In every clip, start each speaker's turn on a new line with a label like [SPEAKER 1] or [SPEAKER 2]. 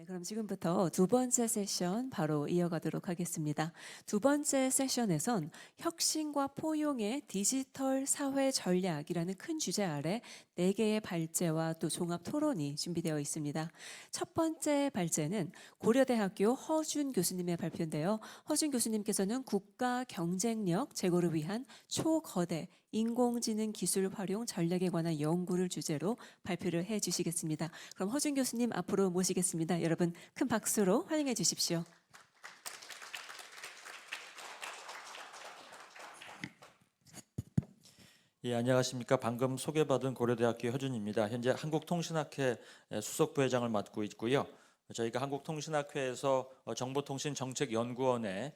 [SPEAKER 1] 그럼 지금부터 두 번째 세션 바로 이어가도록 하겠습니다. 두 번째 세션에선 혁신과 포용의 디지털 사회 전략이라는 큰 주제 아래 4개의 발제와 또 종합 토론이 준비되어 있습니다. 첫 번째 발제는 고려대학교 허준 교수님의 발표인데요. 허준 교수님께서는 국가 경쟁력 제고를 위한 초거대 인공지능 기술 활용 전략에 관한 연구를 주제로 발표를 해 주시겠습니다. 그럼 허준 교수님 앞으로 모시겠습니다. 여러분 큰 박수로 환영해 주십시오.
[SPEAKER 2] 예, 안녕하십니까. 방금 소개받은 고려대학교 허준입니다. 현재 한국통신학회 수석 부회장을 맡고 있고요. 저희가 한국통신학회에서 정보통신정책연구원의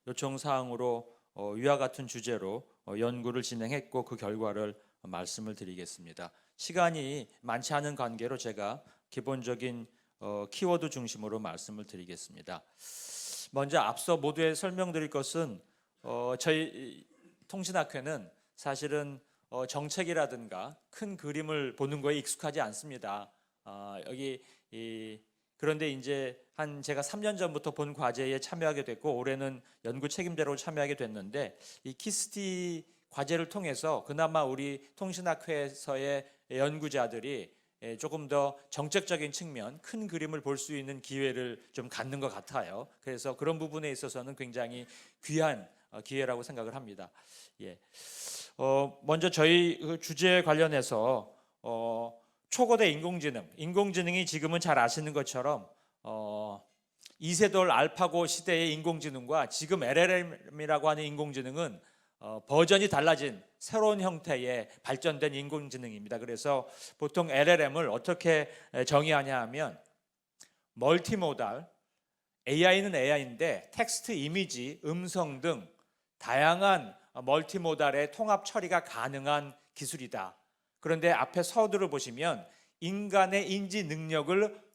[SPEAKER 2] 요청 사항으로 위와 같은 주제로 연구를 진행했고 그 결과를 말씀을 드리겠습니다. 시간이 많지 않은 관계로 제가 기본적인 키워드 중심으로 말씀을 드리겠습니다. 먼저 앞서 모두에 설명드릴 것은 저희 통신학회는 사실은 정책이라든가 큰 그림을 보는 거에 익숙하지 않습니다. 그런데 이제 제가 3년 전부터 본 과제에 참여하게 됐고 올해는 연구 책임자로 참여하게 됐는데 이 키스티 과제를 통해서 그나마 우리 통신학회에서의 연구자들이 조금 더 정책적인 측면, 큰 그림을 볼 수 있는 기회를 좀 갖는 것 같아요. 그래서 그런 부분에 있어서는 굉장히 귀한 기회라고 생각을 합니다. 예. 먼저 저희 주제에 관련해서 초거대 인공지능이 지금은 잘 아시는 것처럼 이세돌 알파고 시대의 인공지능과 지금 LLM이라고 하는 인공지능은 버전이 달라진 새로운 형태의 발전된 인공지능입니다. 그래서 보통 LLM을 어떻게 정의하냐 하면 멀티모달, AI는 AI인데 텍스트, 이미지, 음성 등 다양한 멀티모달의 통합 처리가 가능한 기술이다. 그런데 앞에 서두를 보시면 인간의 인지 능력을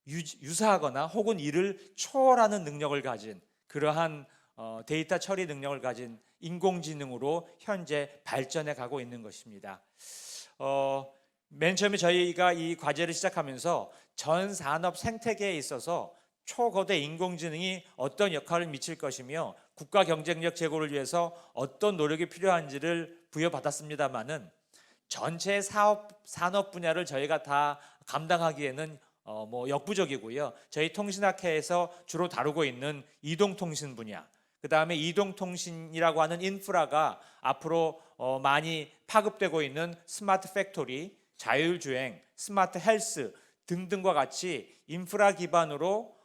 [SPEAKER 2] 유사하거나 혹은 이를 초월하는 능력을 가진 그러한 데이터 처리 능력을 가진 인공지능으로 현재 발전해 가고 있는 것입니다. 맨 처음에 저희가 이 과제를 시작하면서 전 산업 생태계에 있어서 초거대 인공지능이 어떤 역할을 미칠 것이며 국가 경쟁력 제고를 위해서 어떤 노력이 필요한지를 부여받았습니다마는 전체 산업 분야를 저희가 다 감당하기에는 역부족이고요. 저희 통신학회에서 주로 다루고 있는 이동통신 분야, 그 다음에 이동통신이라고 하는 인프라가 앞으로 많이 파급되고 있는 스마트 팩토리, 자율주행, 스마트 헬스 등등과 같이 인프라 기반으로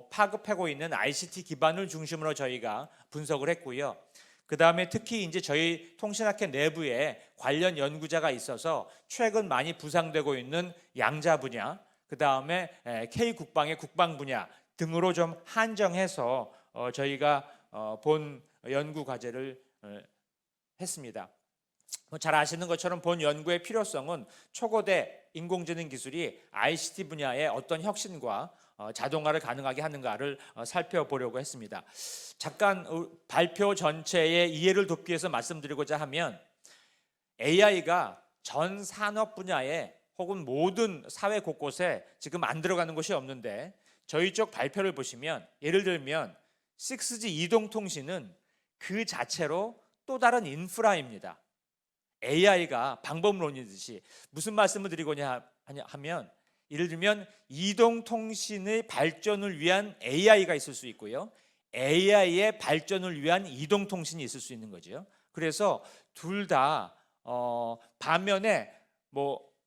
[SPEAKER 2] 파급하고 있는 ICT 기반을 중심으로 저희가 분석을 했고요. 그 다음에 특히 이제 저희 통신학회 내부에 관련 연구자가 있어서 최근 많이 부상되고 있는 양자 분야, 그 다음에 K국방의 국방 분야 등으로 좀 한정해서 저희가 본 연구 과제를 했습니다. 잘 아시는 것처럼 본 연구의 필요성은 초거대 인공지능 기술이 ICT 분야의 어떤 혁신과 자동화를 가능하게 하는가를 살펴보려고 했습니다. 잠깐 발표 전체의 이해를 돕기 위해서 말씀드리고자 하면 AI가 전 산업 분야에 혹은 모든 사회 곳곳에 지금 안 들어가는 곳이 없는데 저희 쪽 발표를 보시면 예를 들면 6G 이동통신은 그 자체로 또 다른 인프라입니다. AI가 방법론이듯이 무슨 말씀을 드리고자 하면 예를 들면 이동통신의 발전을 위한 AI가 있을 수 있고요. AI의 발전을 위한 이동통신이 있을 수 있는 거죠. 그래서 둘 다 반면에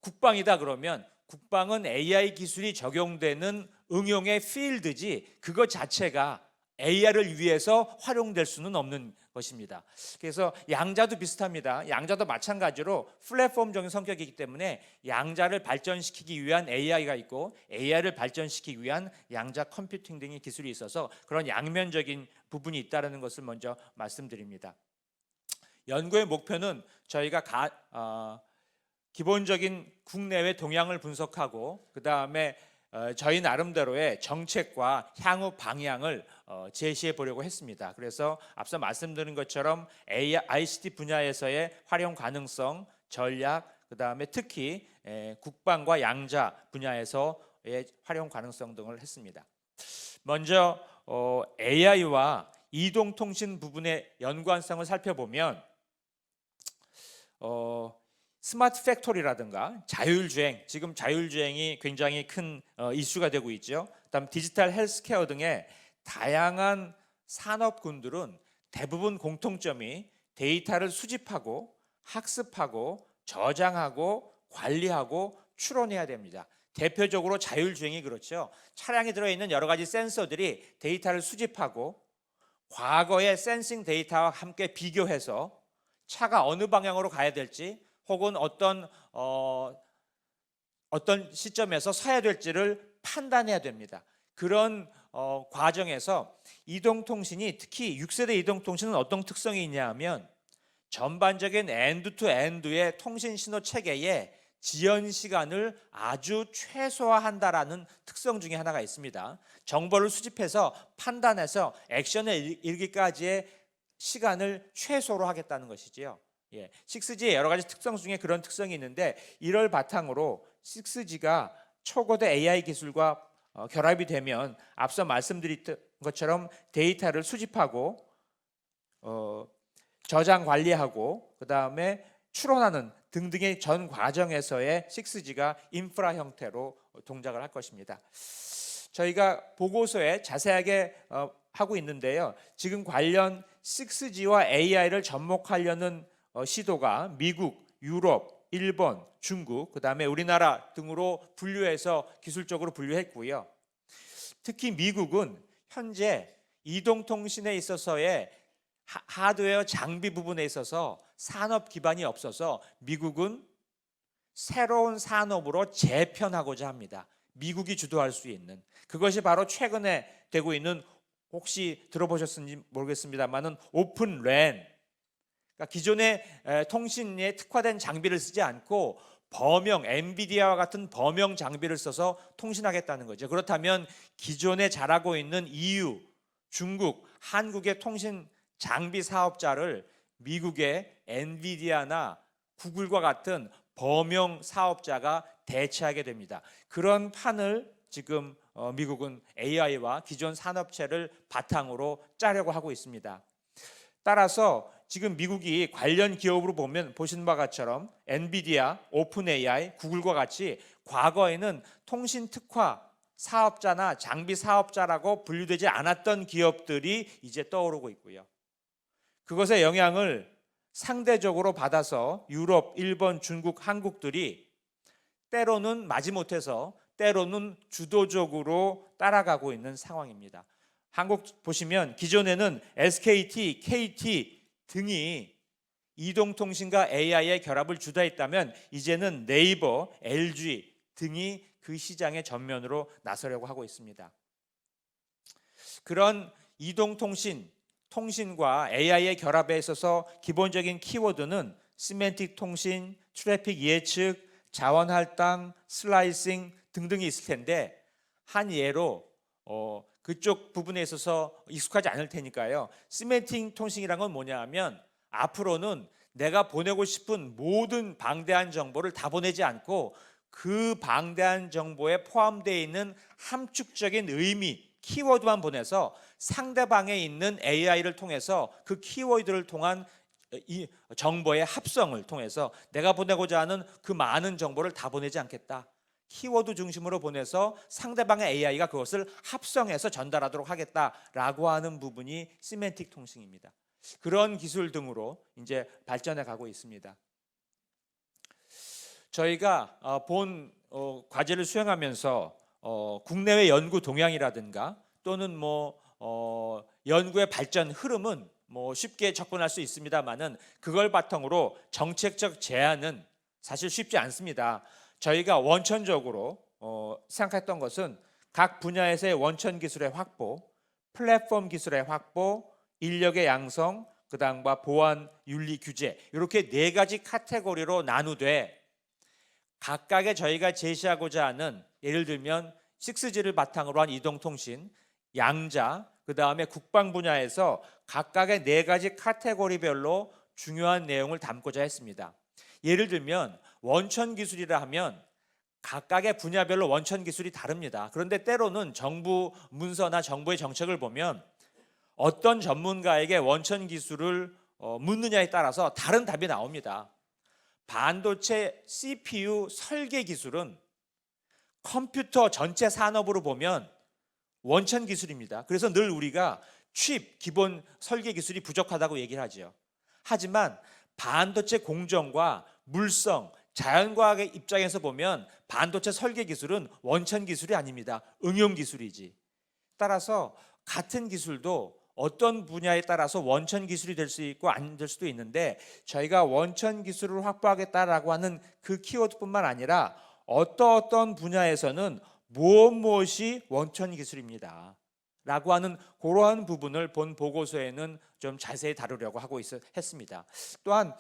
[SPEAKER 2] 국방이다 그러면 국방은 AI 기술이 적용되는 응용의 필드지 그것 자체가 AI를 위해서 활용될 수는 없는 것입니다. 그래서 양자도 비슷합니다. 양자도 마찬가지로 플랫폼적인 성격이기 때문에 양자를 발전시키기 위한 AI가 있고 AI를 발전시키기 위한 양자 컴퓨팅 등의 기술이 있어서 그런 양면적인 부분이 있다는 것을 먼저 말씀드립니다. 연구의 목표는 저희가 기본적인 국내외 동향을 분석하고 그 다음에 저희 나름대로의 정책과 향후 방향을 제시해 보려고 했습니다. 그래서 앞서 말씀드린 것처럼 ICT 분야에서의 활용 가능성, 전략, 그 다음에 특히 국방과 양자 분야에서 활용 가능성 등을 했습니다. 먼저 AI와 이동통신 부분의 연관성을 살펴보면 스마트 팩토리라든가 자율주행, 지금 자율주행이 굉장히 큰 이슈가 되고 있죠. 그다음 디지털 헬스케어 등의 다양한 산업군들은 대부분 공통점이 데이터를 수집하고 학습하고 저장하고 관리하고 추론해야 됩니다. 대표적으로 자율주행이 그렇죠. 차량에 들어있는 여러 가지 센서들이 데이터를 수집하고 과거의 센싱 데이터와 함께 비교해서 차가 어느 방향으로 가야 될지 혹은 어떤 시점에서 서야 될지를 판단해야 됩니다. 그런 과정에서 이동통신이, 특히 6세대 이동통신은 어떤 특성이 있냐 하면 전반적인 엔드-투-엔드의 통신 신호 체계에 지연 시간을 아주 최소화한다라는 특성 중에 하나가 있습니다. 정보를 수집해서 판단해서 액션에 이르기까지의 시간을 최소로 하겠다는 것이지요. 6G의 여러 가지 특성 중에 그런 특성이 있는데, 이를 바탕으로 6G가 초거대 AI 기술과 결합이 되면 앞서 말씀드렸던 것처럼 데이터를 수집하고 저장 관리하고 그 다음에 추론하는 등등의 전 과정에서의 6G가 인프라 형태로 동작을 할 것입니다. 저희가 보고서에 자세하게 하고 있는데요. 지금 관련 6G와 AI를 접목하려는 시도가 미국, 유럽, 일본, 중국, 그 다음에 우리나라 등으로 분류해서 기술적으로 분류했고요. 특히 미국은 현재 이동통신에 있어서의 하드웨어 장비 부분에 있어서 산업 기반이 없어서 미국은 새로운 산업으로 재편하고자 합니다. 미국이 주도할 수 있는, 그것이 바로 최근에 되고 있는, 혹시 들어보셨는지 모르겠습니다만은 오픈 랜, 그러니까 기존의 통신에 특화된 장비를 쓰지 않고 범용, 엔비디아와 같은 범용 장비를 써서 통신하겠다는 거죠. 그렇다면 기존에 잘하고 있는 EU, 중국, 한국의 통신 장비 사업자를 미국의 엔비디아나 구글과 같은 범용 사업자가 대체하게 됩니다. 그런 판을 지금 미국은 AI와 기존 산업체를 바탕으로 짜려고 하고 있습니다. 따라서 지금 미국이 관련 기업으로 보신 바와 같처럼 엔비디아, 오픈 AI, 구글과 같이 과거에는 통신 특화 사업자나 장비 사업자라고 분류되지 않았던 기업들이 이제 떠오르고 있고요. 그것의 영향을 상대적으로 받아서 유럽, 일본, 중국, 한국들이 때로는 마지못해서 때로는 주도적으로 따라가고 있는 상황입니다. 한국 보시면 기존에는 SKT, KT 등이 이동통신과 AI의 결합을 주도했다면 이제는 네이버, LG 등이 그 시장의 전면으로 나서려고 하고 있습니다. 그런 통신과 AI의 결합에 있어서 기본적인 키워드는 시멘틱 통신, 트래픽 예측, 자원 할당, 슬라이싱 등등이 있을 텐데, 한 예로 그쪽 부분에 있어서 익숙하지 않을 테니까요. 시멘틱 통신이란 건 뭐냐 하면 앞으로는 내가 보내고 싶은 모든 방대한 정보를 다 보내지 않고 그 방대한 정보에 포함되어 있는 함축적인 의미, 키워드만 보내서 상대방에 있는 AI를 통해서 그 키워드를 통한 이 정보의 합성을 통해서 내가 보내고자 하는 그 많은 정보를 다 보내지 않겠다. 키워드 중심으로 보내서 상대방의 AI가 그것을 합성해서 전달하도록 하겠다라고 하는 부분이 시멘틱 통신입니다. 그런 기술 등으로 이제 발전해 가고 있습니다. 저희가 본 과제를 수행하면서 국내외 연구 동향이라든가 또는 연구의 발전 흐름은 쉽게 접근할 수 있습니다만은 그걸 바탕으로 정책적 제안은 사실 쉽지 않습니다. 저희가 원천적으로 생각했던 것은 각 분야에서의 원천 기술의 확보, 플랫폼 기술의 확보, 인력의 양성, 그다음과 보안, 윤리, 규제, 이렇게 네 가지 카테고리로 나누되 각각의 저희가 제시하고자 하는, 예를 들면 6G를 바탕으로 한 이동통신, 양자, 그 다음에 국방 분야에서 각각의 네 가지 카테고리별로 중요한 내용을 담고자 했습니다. 예를 들면 원천 기술이라 하면 각각의 분야별로 원천 기술이 다릅니다. 그런데 때로는 정부 문서나 정부의 정책을 보면 어떤 전문가에게 원천 기술을 묻느냐에 따라서 다른 답이 나옵니다. 반도체 CPU 설계 기술은 컴퓨터 전체 산업으로 보면 원천 기술입니다. 그래서 늘 우리가 칩 기본 설계 기술이 부족하다고 얘기를 하죠. 하지만 반도체 공정과 물성, 자연과학의 입장에서 보면 반도체 설계 기술은 원천 기술이 아닙니다. 응용 기술이지. 따라서 같은 기술도 어떤 분야에 따라서 원천 기술이 될 수 있고 안 될 수도 있는데, 저희가 원천 기술을 확보하겠다라고 하는 그 키워드뿐만 아니라 어떤 분야에서는 무엇이 원천 기술입니다 라고 하는 그러한 부분을 본 보고서에는 좀 자세히 다루려고 하고 했습니다. 또한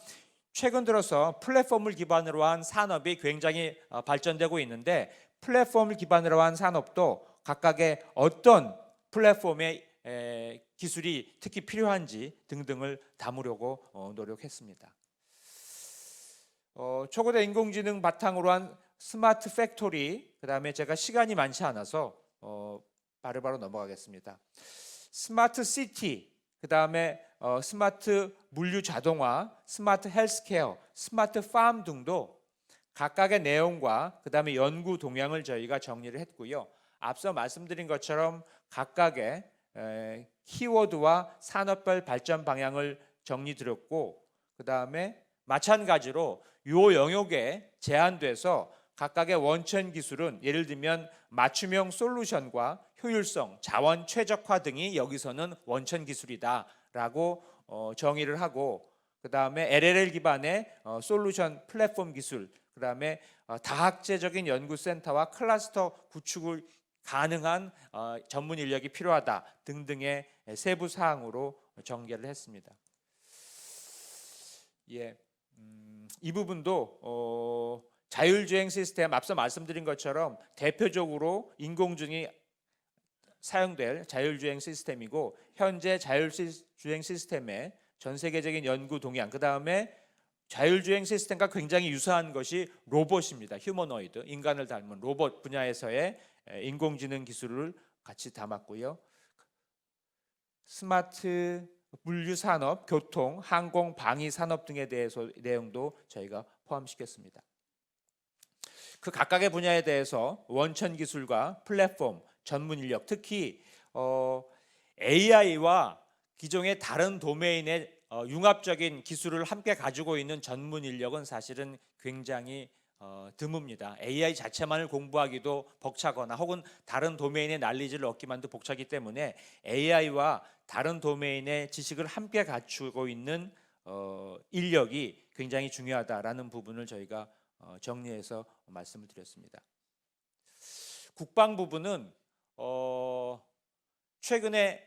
[SPEAKER 2] 최근 들어서 플랫폼을 기반으로 한 산업이 굉장히 발전되고 있는데, 플랫폼을 기반으로 한 산업도 각각의 어떤 플랫폼의 기술이 특히 필요한지 등등을 담으려고 노력했습니다. 초거대 인공지능 바탕으로 한 스마트 팩토리, 그 다음에 제가 시간이 많지 않아서 바로바로 넘어가겠습니다. 스마트 시티, 그 다음에 스마트 물류 자동화, 스마트 헬스케어, 스마트 팜 등도 각각의 내용과 그 다음에 연구 동향을 저희가 정리를 했고요. 앞서 말씀드린 것처럼 각각의 키워드와 산업별 발전 방향을 정리드렸고, 그 다음에 마찬가지로 이 영역에 제한돼서 각각의 원천 기술은 예를 들면 맞춤형 솔루션과 효율성, 자원 최적화 등이 여기서는 원천 기술이다라고 정의를 하고, 그 다음에 LLL 기반의 솔루션 플랫폼 기술, 그 다음에 다학제적인 연구센터와 클러스터 구축을 가능한 전문 인력이 필요하다 등등의 세부 사항으로 전개를 했습니다. 이 부분도 자율주행 시스템, 앞서 말씀드린 것처럼 대표적으로 인공지능이 사용될 자율주행 시스템이고, 현재 자율주행 시스템의 전 세계적인 연구 동향, 그 다음에 자율주행 시스템과 굉장히 유사한 것이 로봇입니다. 휴머노이드, 인간을 닮은 로봇 분야에서의 인공지능 기술을 같이 담았고요. 스마트 물류 산업, 교통, 항공, 방위 산업 등에 대해서 내용도 저희가 포함시켰습니다. 그 각각의 분야에 대해서 원천 기술과 플랫폼, 전문 인력, 특히 AI와 기존의 다른 도메인의 융합적인 기술을 함께 가지고 있는 전문 인력은 사실은 굉장히 드뭅니다. AI 자체만을 공부하기도 벅차거나 혹은 다른 도메인의 난리지를 얻기만도 벅차기 때문에 AI와 다른 도메인의 지식을 함께 갖추고 있는 인력이 굉장히 중요하다라는 부분을 저희가 정리해서 말씀을 드렸습니다. 국방 부분은 최근에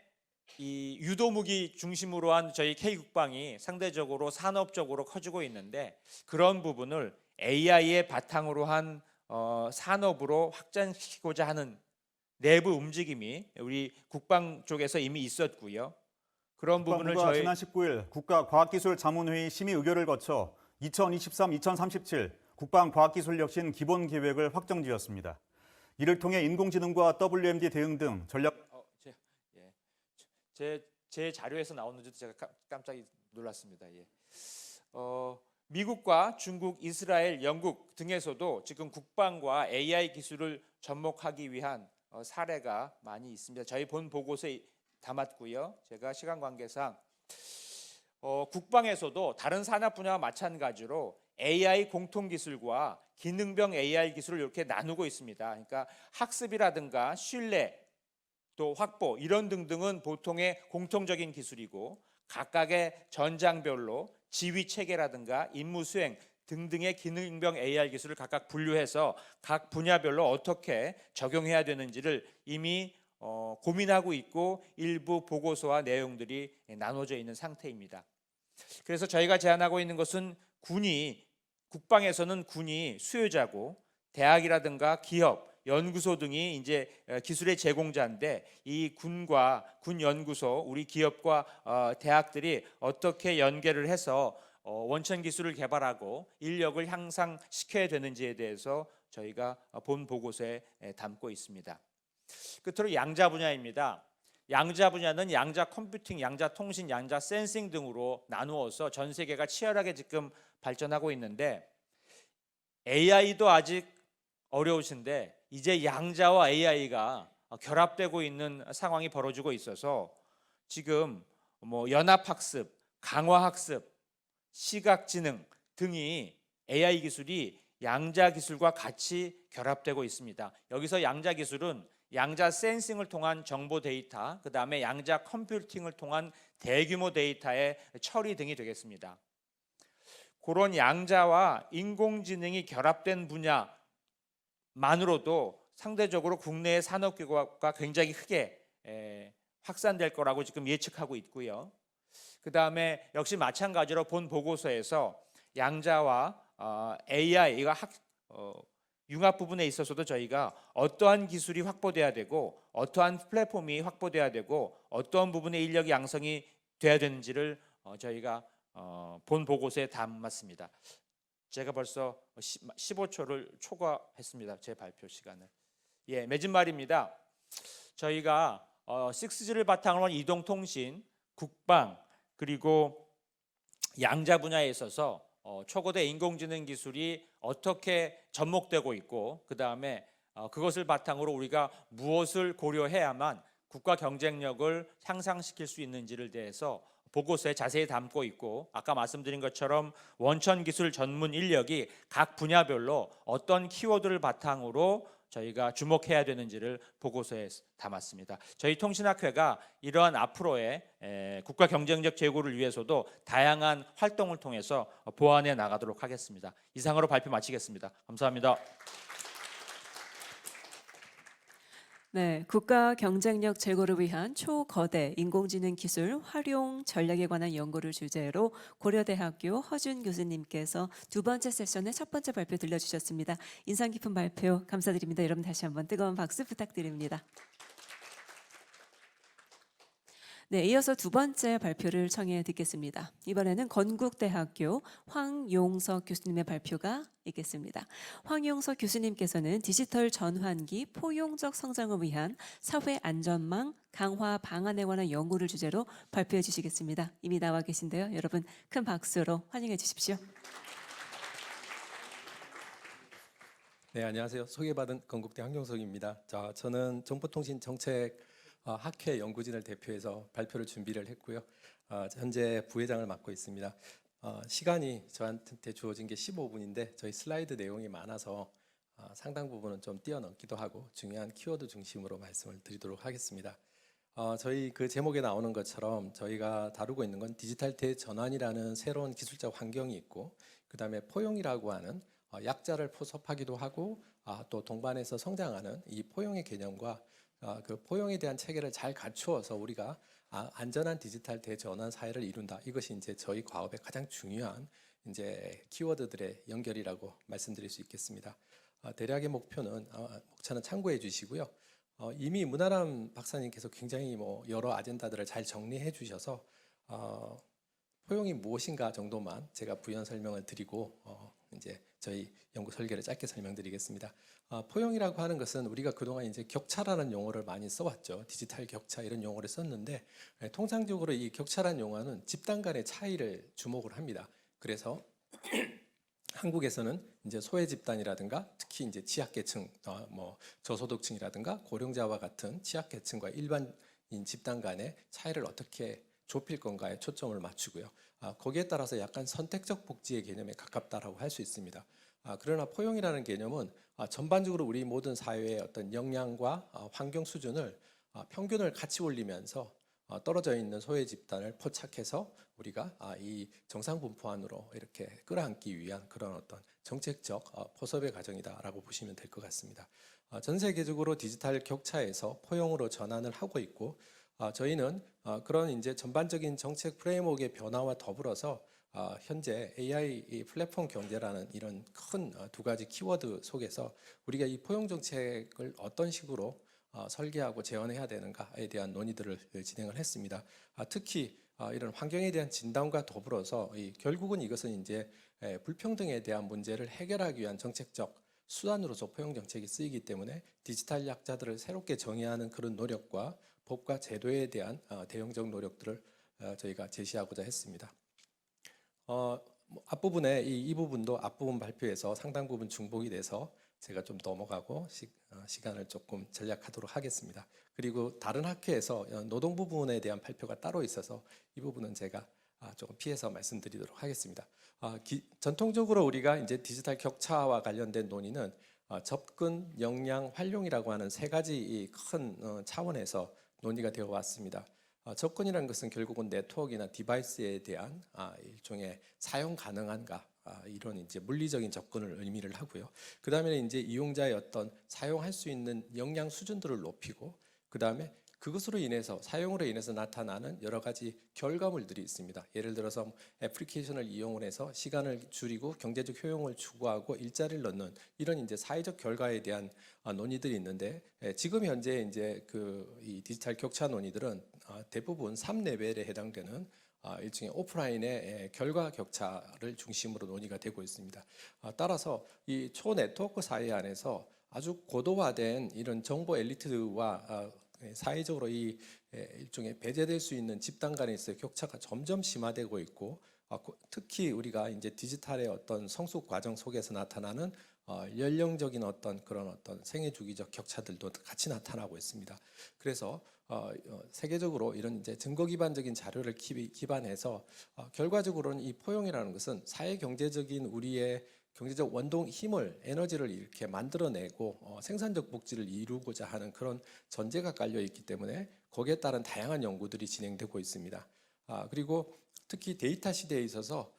[SPEAKER 2] 이 유도무기 중심으로 한 저희 K국방이 상대적으로 산업적으로 커지고 있는데, 그런 부분을 AI의 바탕으로 한 산업으로 확장시키고자 하는 내부 움직임이 우리 국방 쪽에서 이미 있었고요. 그런 부분을
[SPEAKER 3] 국방부가 지난 19일 국가과학기술자문회의 심의 의결을 거쳐 2023-2037 국방과학기술혁신 기본계획을 확정지었습니다. 이를 통해 인공지능과 WMD 대응 등 전략
[SPEAKER 2] 제 자료에서 나오는지도 제가 깜짝 놀랐습니다. 미국과 중국, 이스라엘, 영국 등에서도 지금 국방과 AI 기술을 접목하기 위한 사례가 많이 있습니다. 저희 본 보고서에 담았고요. 제가 시간 관계상 국방에서도 다른 산업 분야와 마찬가지로 AI 공통 기술과 기능병 AI 기술을 이렇게 나누고 있습니다. 그러니까 학습이라든가 신뢰, 또 확보 이런 등등은 보통의 공통적인 기술이고, 각각의 전장별로 지휘 체계라든가 임무 수행 등등의 기능병 AI 기술을 각각 분류해서 각 분야별로 어떻게 적용해야 되는지를 이미 고민하고 있고, 일부 보고서와 내용들이 나눠져 있는 상태입니다. 그래서 저희가 제안하고 있는 것은 국방에서는 군이 수요자고, 대학이라든가 기업, 연구소 등이 이제 기술의 제공자인데, 이 군과 군 연구소, 우리 기업과 대학들이 어떻게 연계를 해서 원천 기술을 개발하고 인력을 향상시켜야 되는지에 대해서 저희가 본 보고서에 담고 있습니다. 끝으로 양자 분야입니다. 양자 분야는 양자 컴퓨팅, 양자 통신, 양자 센싱 등으로 나누어서 전 세계가 치열하게 지금 발전하고 있는데 AI도 아직 어려우신데 이제 양자와 AI가 결합되고 있는 상황이 벌어지고 있어서 지금 연합학습, 강화학습, 시각지능 등이 AI 기술이 양자 기술과 같이 결합되고 있습니다. 여기서 양자 기술은 양자 센싱을 통한 정보 데이터, 그 다음에 양자 컴퓨팅을 통한 대규모 데이터의 처리 등이 되겠습니다. 그런 양자와 인공지능이 결합된 분야만으로도 상대적으로 국내의 산업 규모가 굉장히 크게 확산될 거라고 지금 예측하고 있고요. 그 다음에 역시 마찬가지로 본 보고서에서 양자와 AI가 융합 부분에 있어서도 저희가 어떠한 기술이 확보돼야 되고 어떠한 플랫폼이 확보돼야 되고 어떠한 부분의 인력이 양성이 돼야 되는지를 저희가 본 보고서에 담았습니다. 제가 벌써 15초를 초과했습니다. 제 발표 시간을. 맺은 말입니다. 저희가 6G를 바탕으로 한 이동통신, 국방, 그리고 양자 분야에 있어서 초거대 인공지능 기술이 어떻게 접목되고 있고 그 다음에 그것을 바탕으로 우리가 무엇을 고려해야만 국가 경쟁력을 향상시킬 수 있는지를 대해서 보고서에 자세히 담고 있고 아까 말씀드린 것처럼 원천 기술 전문 인력이 각 분야별로 어떤 키워드를 바탕으로 저희가 주목해야 되는지를 보고서에 담았습니다. 저희 통신학회가 이러한 앞으로의 국가 경쟁력 제고를 위해서도 다양한 활동을 통해서 보완해 나가도록 하겠습니다. 이상으로 발표 마치겠습니다. 감사합니다.
[SPEAKER 1] 네, 국가 경쟁력 제고를 위한 초거대 인공지능 기술 활용 전략에 관한 연구를 주제로 고려대학교 허준 교수님께서 두 번째 세션의 첫 번째 발표 들려주셨습니다. 인상 깊은 발표 감사드립니다. 여러분 다시 한번 뜨거운 박수 부탁드립니다. 네, 이어서 두 번째 발표를 청해 듣겠습니다. 이번에는 건국대학교 황용석 교수님의 발표가 있겠습니다. 황용석 교수님께서는 디지털 전환기 포용적 성장을 위한 사회 안전망 강화 방안에 관한 연구를 주제로 발표해 주시겠습니다. 이미 나와 계신데요. 여러분 큰 박수로 환영해 주십시오.
[SPEAKER 4] 네, 안녕하세요. 소개받은 건국대 황용석입니다. 저는 정보통신 정책 학회 연구진을 대표해서 발표를 준비를 했고요. 현재 부회장을 맡고 있습니다. 시간이 저한테 주어진 게 15분인데 저희 슬라이드 내용이 많아서 상당 부분은 좀 뛰어넘기도 하고 중요한 키워드 중심으로 말씀을 드리도록 하겠습니다. 저희 그 제목에 나오는 것처럼 저희가 다루고 있는 건 디지털 대전환이라는 새로운 기술적 환경이 있고 그 다음에 포용이라고 하는 약자를 포섭하기도 하고 또 동반해서 성장하는 이 포용의 개념과 그 포용에 대한 체계를 잘 갖추어서 우리가 안전한 디지털 대전환 사회를 이룬다. 이것이 이제 저희 과업의 가장 중요한 이제 키워드들의 연결이라고 말씀드릴 수 있겠습니다. 대략의 목표는 목차는 참고해 주시고요. 이미 문아람 박사님께서 굉장히 여러 아젠다들을 잘 정리해 주셔서 포용이 무엇인가 정도만 제가 부연 설명을 드리고 이제 저희 연구 설계를 짧게 설명드리겠습니다. 포용이라고 하는 것은 우리가 그동안 이제 격차라는 용어를 많이 써왔죠. 디지털 격차 이런 용어를 썼는데 통상적으로 이 격차라는 용어는 집단 간의 차이를 주목을 합니다. 그래서 한국에서는 이제 소외 집단이라든가 특히 이제 취약계층, 저소득층이라든가 고령자와 같은 취약계층과 일반인 집단 간의 차이를 어떻게 좁힐 건가에 초점을 맞추고요. 거기에 따라서 약간 선택적 복지의 개념에 가깝다라고 할 수 있습니다. 그러나 포용이라는 개념은 전반적으로 우리 모든 사회의 어떤 역량과 환경 수준을 평균을 같이 올리면서 떨어져 있는 소외 집단을 포착해서 우리가 이 정상 분포 안으로 이렇게 끌어안기 위한 그런 어떤 정책적 포섭의 과정이다라고 보시면 될 것 같습니다. 전 세계적으로 디지털 격차에서 포용으로 전환을 하고 있고 저희는 그런 이제 전반적인 정책 프레임워크의 변화와 더불어서 현재 AI 플랫폼 경제라는 이런 큰 두 가지 키워드 속에서 우리가 이 포용 정책을 어떤 식으로 설계하고 재현해야 되는가에 대한 논의들을 진행을 했습니다. 특히 이런 환경에 대한 진단과 더불어서 결국은 이것은 이제 불평등에 대한 문제를 해결하기 위한 정책적 수단으로서 포용 정책이 쓰이기 때문에 디지털 약자들을 새롭게 정의하는 그런 노력과 법과 제도에 대한 대응적 노력들을 저희가 제시하고자 했습니다. 앞부분에 이 부분도 앞부분 발표에서 상당 부분 중복이 돼서 제가 좀 넘어가고 시간을 조금 절약하도록 하겠습니다. 그리고 다른 학회에서 노동 부분에 대한 발표가 따로 있어서 이 부분은 제가 조금 피해서 말씀드리도록 하겠습니다. 전통적으로 우리가 이제 디지털 격차와 관련된 논의는 접근, 역량, 활용이라고 하는 세 가지 큰 차원에서 논의가 되어 왔습니다. 접근이라는 것은 결국은 네트워크나 디바이스에 대한 일종의 사용 가능한가 이런 이제 물리적인 접근을 의미를 하고요. 그 다음에 이제 이용자의 어떤 사용할 수 있는 역량 수준들을 높이고 그 다음에 그것으로 인해서 사용으로 인해서 나타나는 여러 가지 결과물들이 있습니다. 예를 들어서 애플리케이션을 이용을 해서 시간을 줄이고 경제적 효용을 추구하고 일자리를 넣는 이런 이제 사회적 결과에 대한 논의들이 있는데 지금 현재 이제 이 디지털 격차 논의들은 대부분 3레벨에 해당되는 일종의 오프라인의 결과 격차를 중심으로 논의가 되고 있습니다. 따라서 이 초네트워크 사회 안에서 아주 고도화된 이런 정보 엘리트와 사회적으로 이 일종의 배제될 수 있는 집단 간에 있어의 격차가 점점 심화되고 있고 특히 우리가 이제 디지털의 어떤 성숙 과정 속에서 나타나는 연령적인 그런 생애 주기적 격차들도 같이 나타나고 있습니다. 그래서 세계적으로 이런 이제 증거 기반적인 자료를 기반해서 결과적으로는 이 포용이라는 것은 사회 경제적인 우리의 경제적 원동 힘을 에너지를 이렇게 만들어내고 생산적 복지를 이루고자 하는 그런 전제가 깔려 있기 때문에 거기에 따른 다양한 연구들이 진행되고 있습니다. 그리고 특히 데이터 시대에 있어서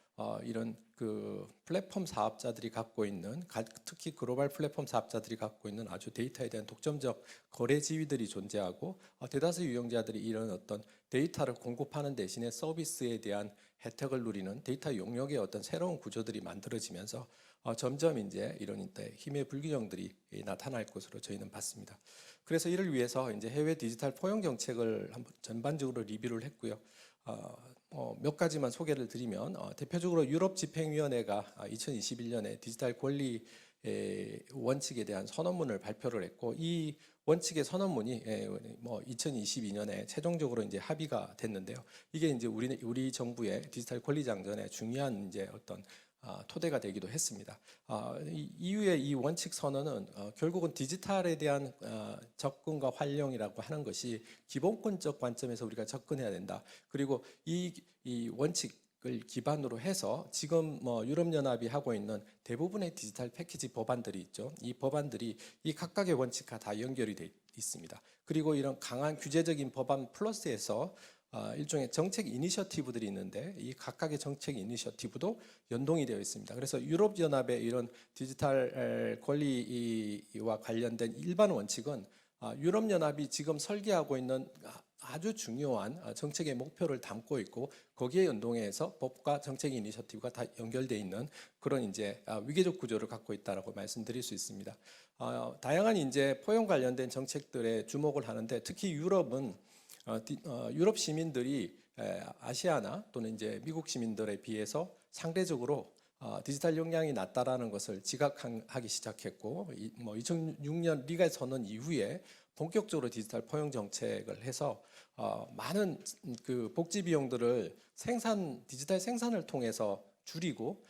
[SPEAKER 4] 이런 그 플랫폼 사업자들이 갖고 있는 특히 글로벌 플랫폼 사업자들이 갖고 있는 아주 데이터에 대한 독점적 거래 지위들이 존재하고 대다수 유용자들이 이런 어떤 데이터를 공급하는 대신에 서비스에 대한 혜택을 누리는 데이터 용역의 어떤 새로운 구조들이 만들어지면서 점점 이제 이런 힘의 불균형들이 나타날 것으로 저희는 봤습니다. 그래서 이를 위해서 이제 해외 디지털 포용 정책을 한번 전반적으로 리뷰를 했고요. 몇 가지만 소개를 드리면 대표적으로 유럽 집행위원회가 2021년에 디지털 권리 원칙에 대한 선언문을 발표를 했고 이 원칙의 선언문이 2022년에 최종적으로 이제 합의가 됐는데요. 이게 이제 우리 정부의 디지털 권리 장전에 중요한 이제 어떤 토대가 되기도 했습니다. 이후에 이 원칙 선언은 결국은 디지털에 대한 접근과 활용이라고 하는 것이 기본권적 관점에서 우리가 접근해야 된다. 그리고 이 원칙을 기반으로 해서 지금 유럽연합이 하고 있는 대부분의 디지털 패키지 법안들이 있죠. 이 법안들이 이 각각의 원칙과 다 연결이 돼 있습니다. 그리고 이런 강한 규제적인 법안 플러스에서 일종의 정책 이니셔티브들이 있는데 이 각각의 정책 이니셔티브도 연동이 되어 있습니다. 그래서 유럽연합의 이런 디지털 권리와 관련된 일반 원칙은 유럽연합이 지금 설계하고 있는 아주 중요한 정책의 목표를 담고 있고 거기에 연동해서 법과 정책 이니셔티브가 다 연결되어 있는 그런 이제 위계적 구조를 갖고 있다라고 말씀드릴 수 있습니다. 다양한 이제 포용 관련된 정책들에 주목을 하는데 특히 유럽은 유럽 시민들이 아시아나 또는 이제 미국 시민들에 비해서 상대적으로 디지털 역량이 낮다라는 것을 지각하기 시작했고 2006년 리가 선언 이후에 본격적으로 디지털 포용 정책을 해서 많은 그 복지 비용들을 디지털 생산을 통해서 줄이고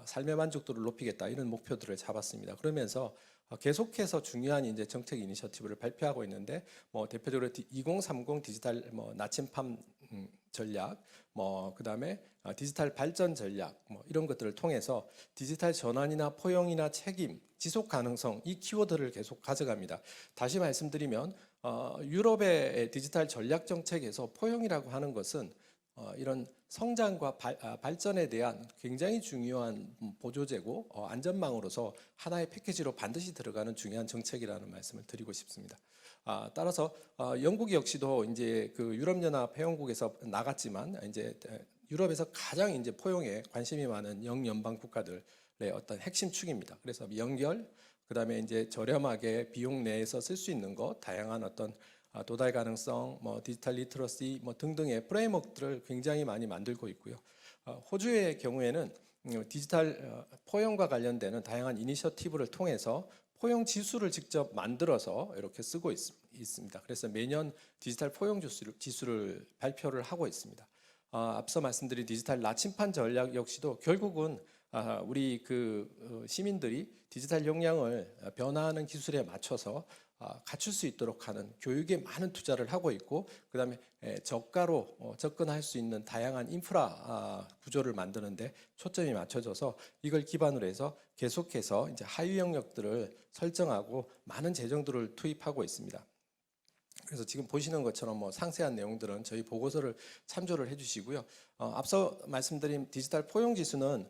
[SPEAKER 4] 삶의 만족도를 높이겠다 이런 목표들을 잡았습니다. 그러면서 계속해서 중요한 이제 정책 이니셔티브를 발표하고 있는데 대표적으로 2030 디지털 나침판 전략, 그다음에 디지털 발전 전략 이런 것들을 통해서 디지털 전환이나 포용이나 책임, 지속 가능성 이 키워드를 계속 가져갑니다. 다시 말씀드리면 유럽의 디지털 전략 정책에서 포용이라고 하는 것은 이런 성장과 발전에 대한 굉장히 중요한 보조제고 안전망으로서 하나의 패키지로 반드시 들어가는 중요한 정책이라는 말씀을 드리고 싶습니다. 따라서 영국 역시도 이제 그 유럽연합 회원국에서 나갔지만 이제 유럽에서 가장 이제 포용에 관심이 많은 영연방 국가들의 어떤 핵심 축입니다. 그래서 연결, 그다음에 이제 저렴하게 비용 내에서 쓸 수 있는 것, 다양한 어떤 도달 가능성, 디지털 리터러시 등등의 프레임워크들을 굉장히 많이 만들고 있고요. 호주의 경우에는 디지털 포용과 관련되는 다양한 이니셔티브를 통해서 포용 지수를 직접 만들어서 이렇게 쓰고 있습니다. 그래서 매년 디지털 포용 지수를 발표를 하고 있습니다. 앞서 말씀드린 디지털 나침반 전략 역시도 결국은 우리 시민들이 디지털 역량을 변화하는 기술에 맞춰서 갖출 수 있도록 하는 교육에 많은 투자를 하고 있고, 그다음에 저가로 접근할 수 있는 다양한 인프라 구조를 만드는데 초점이 맞춰져서 이걸 기반으로 해서 계속해서 이제 하위 영역들을 설정하고 많은 재정들을 투입하고 있습니다. 그래서 지금 보시는 것처럼 상세한 내용들은 저희 보고서를 참조를 해주시고요. 앞서 말씀드린 디지털 포용 지수는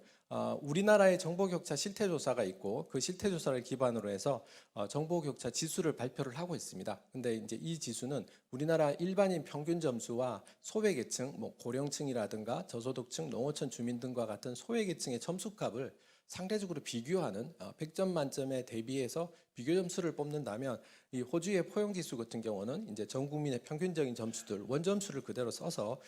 [SPEAKER 4] 우리나라의 정보격차 실태조사가 있고 그 실태조사를 기반으로 해서 정보격차 지수를 발표를 하고 있습니다. 근데 이제 이 지수는 우리나라 일반인 평균 점수와 소외계층, 고령층이라든가 저소득층, 농어촌 주민 등과 같은 소외계층의 점수값을 상대적으로 비교하는 100점 만점에 대비해서 비교 점수를 뽑는다면 이 호주의 포용 지수 같은 경우는 이제 전 국민의 평균적인 점수들 원점수를 그대로 써서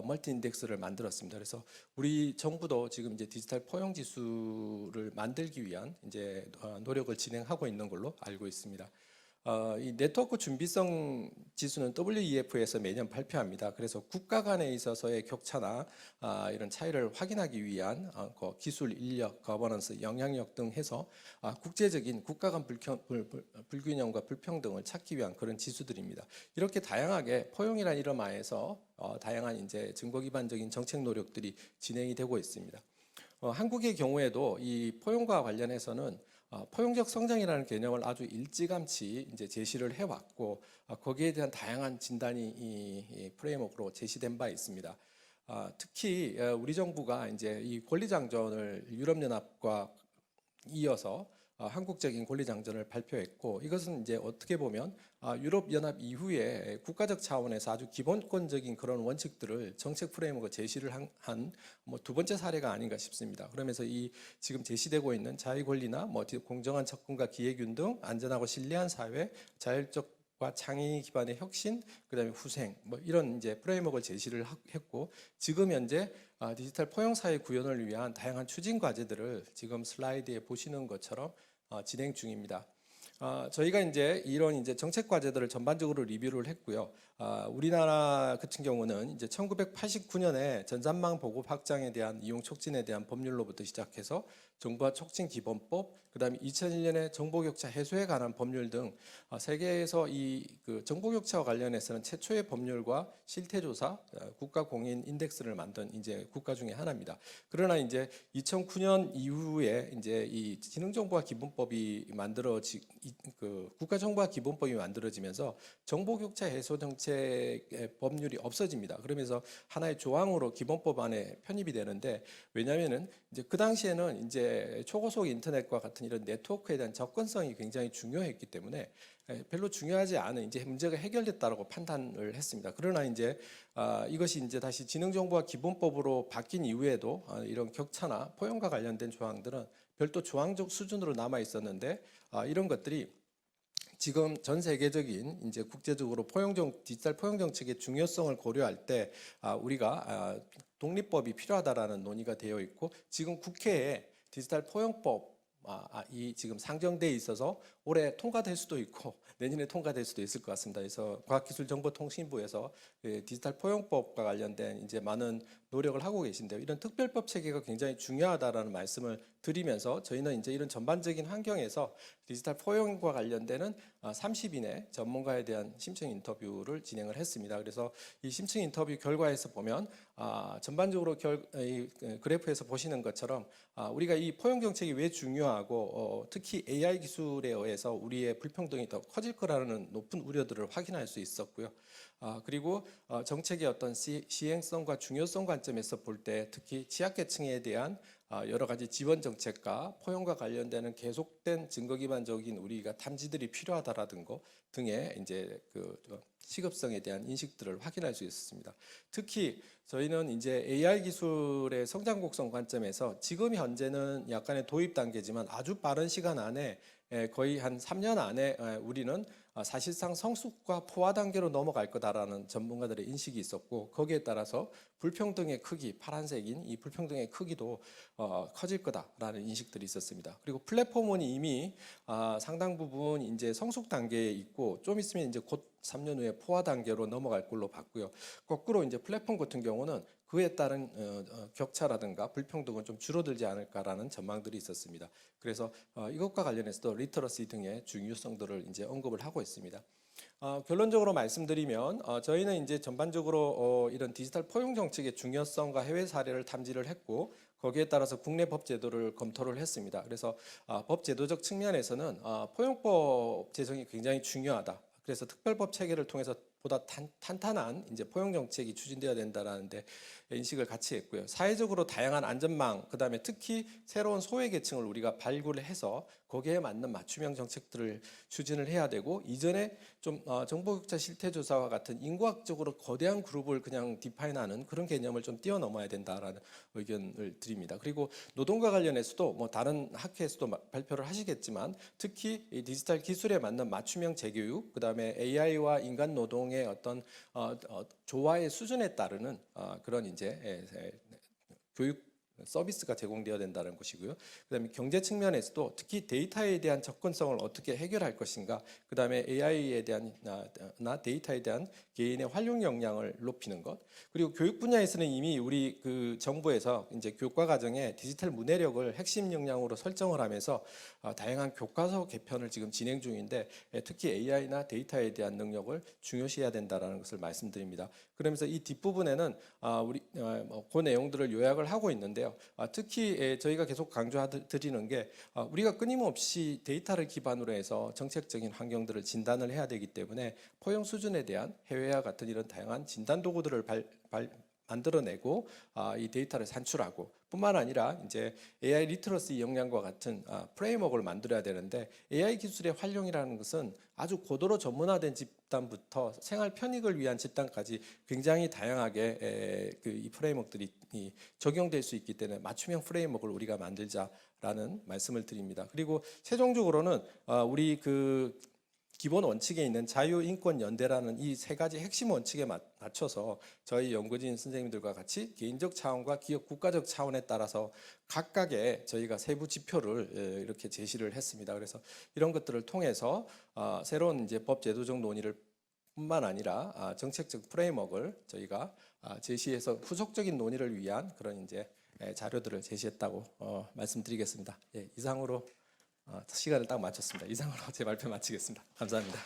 [SPEAKER 4] 멀티 인덱스를 만들었습니다. 그래서 우리 정부도 지금 이제 디지털 포용 지수를 만들기 위한 이제 노력을 진행하고 있는 걸로 알고 있습니다. 이 네트워크 준비성 지수는 WEF에서 매년 발표합니다. 그래서 국가 간에 있어서의 격차나 이런 차이를 확인하기 위한 기술, 인력, 거버넌스, 영향력 등 해서 국제적인 국가 간 불균형과 불평등을 찾기 위한 그런 지수들입니다. 이렇게 다양하게 포용이라는 이름 하에서 다양한 이제 증거 기반적인 정책 노력들이 진행이 되고 있습니다. 한국의 경우에도 이 포용과 관련해서는 포용적 성장이라는 개념을 아주 일찌감치 이제 제시를 해왔고 거기에 대한 다양한 진단이 이 프레임워크로 제시된 바 있습니다. 특히 우리 정부가 이제 이 권리장전을 유럽연합과 이어서 한국적인 권리장전을 발표했고, 이것은 이제 어떻게 보면 유럽연합 이후에 국가적 차원에서 아주 기본권적인 그런 원칙들을 정책 프레임워크 제시를 한 두 번째 사례가 아닌가 싶습니다. 그러면서 이 지금 제시되고 있는 자유 권리나 공정한 접근과 기회균 등 안전하고 신뢰한 사회, 자율적과 창의 기반의 혁신, 그다음에 후생 이런 이제 프레임워크를 제시를 했고, 지금 현재 디지털 포용 사회 구현을 위한 다양한 추진 과제들을 지금 슬라이드에 보시는 것처럼 진행 중입니다. 저희가 이제 이런 이제 정책 과제들을 전반적으로 리뷰를 했고요. 우리나라 같은 경우는 이제 1989년에 전산망 보급 확장에 대한 이용 촉진에 대한 법률로부터 시작해서 정보화 촉진 기본법, 그다음에 2001년에 정보격차 해소에 관한 법률 등 세계에서 이 정보격차와 관련해서는 최초의 법률과 실태조사, 국가공인 인덱스를 만든 이제 국가 중에 하나입니다. 그러나 이제 2009년 이후에 이제 이 지능정보화 기본법이 국가정보화 기본법이 만들어지면서 정보격차 해소 정책의 법률이 없어집니다. 그러면서 하나의 조항으로 기본법 안에 편입이 되는데, 왜냐하면은 이제 그 당시에는 이제 초고속 인터넷과 같은 이런 네트워크에 대한 접근성이 굉장히 중요했기 때문에 별로 중요하지 않은 이제 문제가 해결됐다라고 판단을 했습니다. 그러나 이제 이것이 이제 다시 지능정보화 기본법으로 바뀐 이후에도 이런 격차나 포용과 관련된 조항들은 별도 조항적 수준으로 남아 있었는데, 이런 것들이 지금 전 세계적인 이제 국제적으로 디지털 포용 정책의 중요성을 고려할 때 우리가 독립법이 필요하다라는 논의가 되어 있고, 지금 국회에 디지털 포용법 이 지금 상정돼 있어서 올해 통과될 수도 있고 내년에 통과될 수도 있을 것 같습니다. 그래서 과학기술정보통신부에서 디지털 포용법과 관련된 이제 많은 노력을 하고 계신데요. 이런 특별법 체계가 굉장히 중요하다라는 말씀을 드리면서 저희는 이제 이런 전반적인 환경에서 디지털 포용과 관련되는 30인의 전문가에 대한 심층 인터뷰를 진행을 했습니다. 그래서 이 심층 인터뷰 결과에서 보면 전반적으로 이 그래프에서 보시는 것처럼 우리가 이 포용 정책이 왜 중요하고 특히 AI 기술에 의해서 우리의 불평등이 더 커질 거라는 높은 우려들을 확인할 수 있었고요. 그리고 정책의 어떤 시행성과 중요성 관점에서 볼 때 특히 취약계층에 대한 여러 가지 지원 정책과 포용과 관련되는 계속된 증거 기반적인 우리가 탐지들이 필요하다라는 것 등의 이제 시급성에 대한 인식들을 확인할 수 있었습니다. 특히 저희는 이제 AI 기술의 성장 곡선 관점에서 지금 현재는 약간의 도입 단계지만 아주 빠른 시간 안에 거의 한 3년 안에 우리는 사실상 성숙과 포화 단계로 넘어갈 거다라는 전문가들의 인식이 있었고 거기에 따라서 불평등의 크기, 파란색인 이 불평등의 크기도 커질 거다라는 인식들이 있었습니다. 그리고 플랫폼은 이미 상당 부분 이제 성숙 단계에 있고 좀 있으면 이제 곧 3년 후에 포화 단계로 넘어갈 걸로 봤고요. 거꾸로 이제 플랫폼 같은 경우는 그에 따른 격차라든가 불평등은 좀 줄어들지 않을까라는 전망들이 있었습니다. 그래서 이것과 관련해서도 리터러시 등의 중요성들을 이제 언급을 하고 있습니다. 결론적으로 말씀드리면 저희는 이제 전반적으로 이런 디지털 포용 정책의 중요성과 해외 사례를 탐지를 했고 거기에 따라서 국내 법 제도를 검토를 했습니다. 그래서 법 제도적 측면에서는 포용법 제정이 굉장히 중요하다. 그래서 특별법 체계를 통해서 보다 탄탄한 이제 포용 정책이 추진되어야 된다라는데 인식을 같이 했고요. 사회적으로 다양한 안전망, 그다음에 특히 새로운 소외 계층을 우리가 발굴을 해서 거기에 맞는 맞춤형 정책들을 추진을 해야 되고 이전에 좀 정보격차 실태조사와 같은 인구학적으로 거대한 그룹을 그냥 디파인하는 그런 개념을 좀 뛰어넘어야 된다라는 의견을 드립니다. 그리고 노동과 관련해서도 뭐 다른 학회에서도 발표를 하시겠지만 특히 이 디지털 기술에 맞는 맞춤형 재교육, 그다음에 AI와 인간 노동의 어떤 조화의 수준에 따르는 그런 이제 교육 서비스가 제공되어야 된다는 것이고요. 그다음에 경제 측면에서도 특히 데이터에 대한 접근성을 어떻게 해결할 것인가, 그다음에 AI에 대한 데이터에 대한 개인의 활용 역량을 높이는 것, 그리고 교육 분야에서는 이미 우리 그 정부에서 이제 교과 과정에 디지털 문해력을 핵심 역량으로 설정을 하면서 다양한 교과서 개편을 지금 진행 중인데 특히 AI나 데이터에 대한 능력을 중요시해야 된다라는 것을 말씀드립니다. 그러면서 이 뒷부분에는 우리 그 내용들을 요약을 하고 있는데요. 특히 저희가 계속 강조드리는 게 우리가 끊임없이 데이터를 기반으로 해서 정책적인 환경들을 진단을 해야 되기 때문에 포용 수준에 대한 해외와 같은 이런 다양한 진단 도구들을 만들어내고 이 데이터를 산출하고 뿐만 아니라 이제 AI 리터러시 역량과 같은 프레임워크를 만들어야 되는데 AI 기술의 활용이라는 것은 아주 고도로 전문화된 집단부터 생활 편익을 위한 집단까지 굉장히 다양하게 이 프레임워크들이 적용될 수 있기 때문에 맞춤형 프레임워크를 우리가 만들자라는 말씀을 드립니다. 그리고 최종적으로는 우리 그 기본 원칙에 있는 자유인권연대라는 이 세 가지 핵심 원칙에 맞춰서 저희 연구진 선생님들과 같이 개인적 차원과 기업 국가적 차원에 따라서 각각의 저희가 세부 지표를 이렇게 제시를 했습니다. 그래서 이런 것들을 통해서 새로운 이제 법 제도적 논의를 뿐만 아니라 정책적 프레임워크를 저희가 제시해서 후속적인 논의를 위한 그런 이제 자료들을 제시했다고 말씀드리겠습니다. 예, 이상으로 시간을 딱 맞췄습니다. 이상으로 제 발표 마치겠습니다. 감사합니다.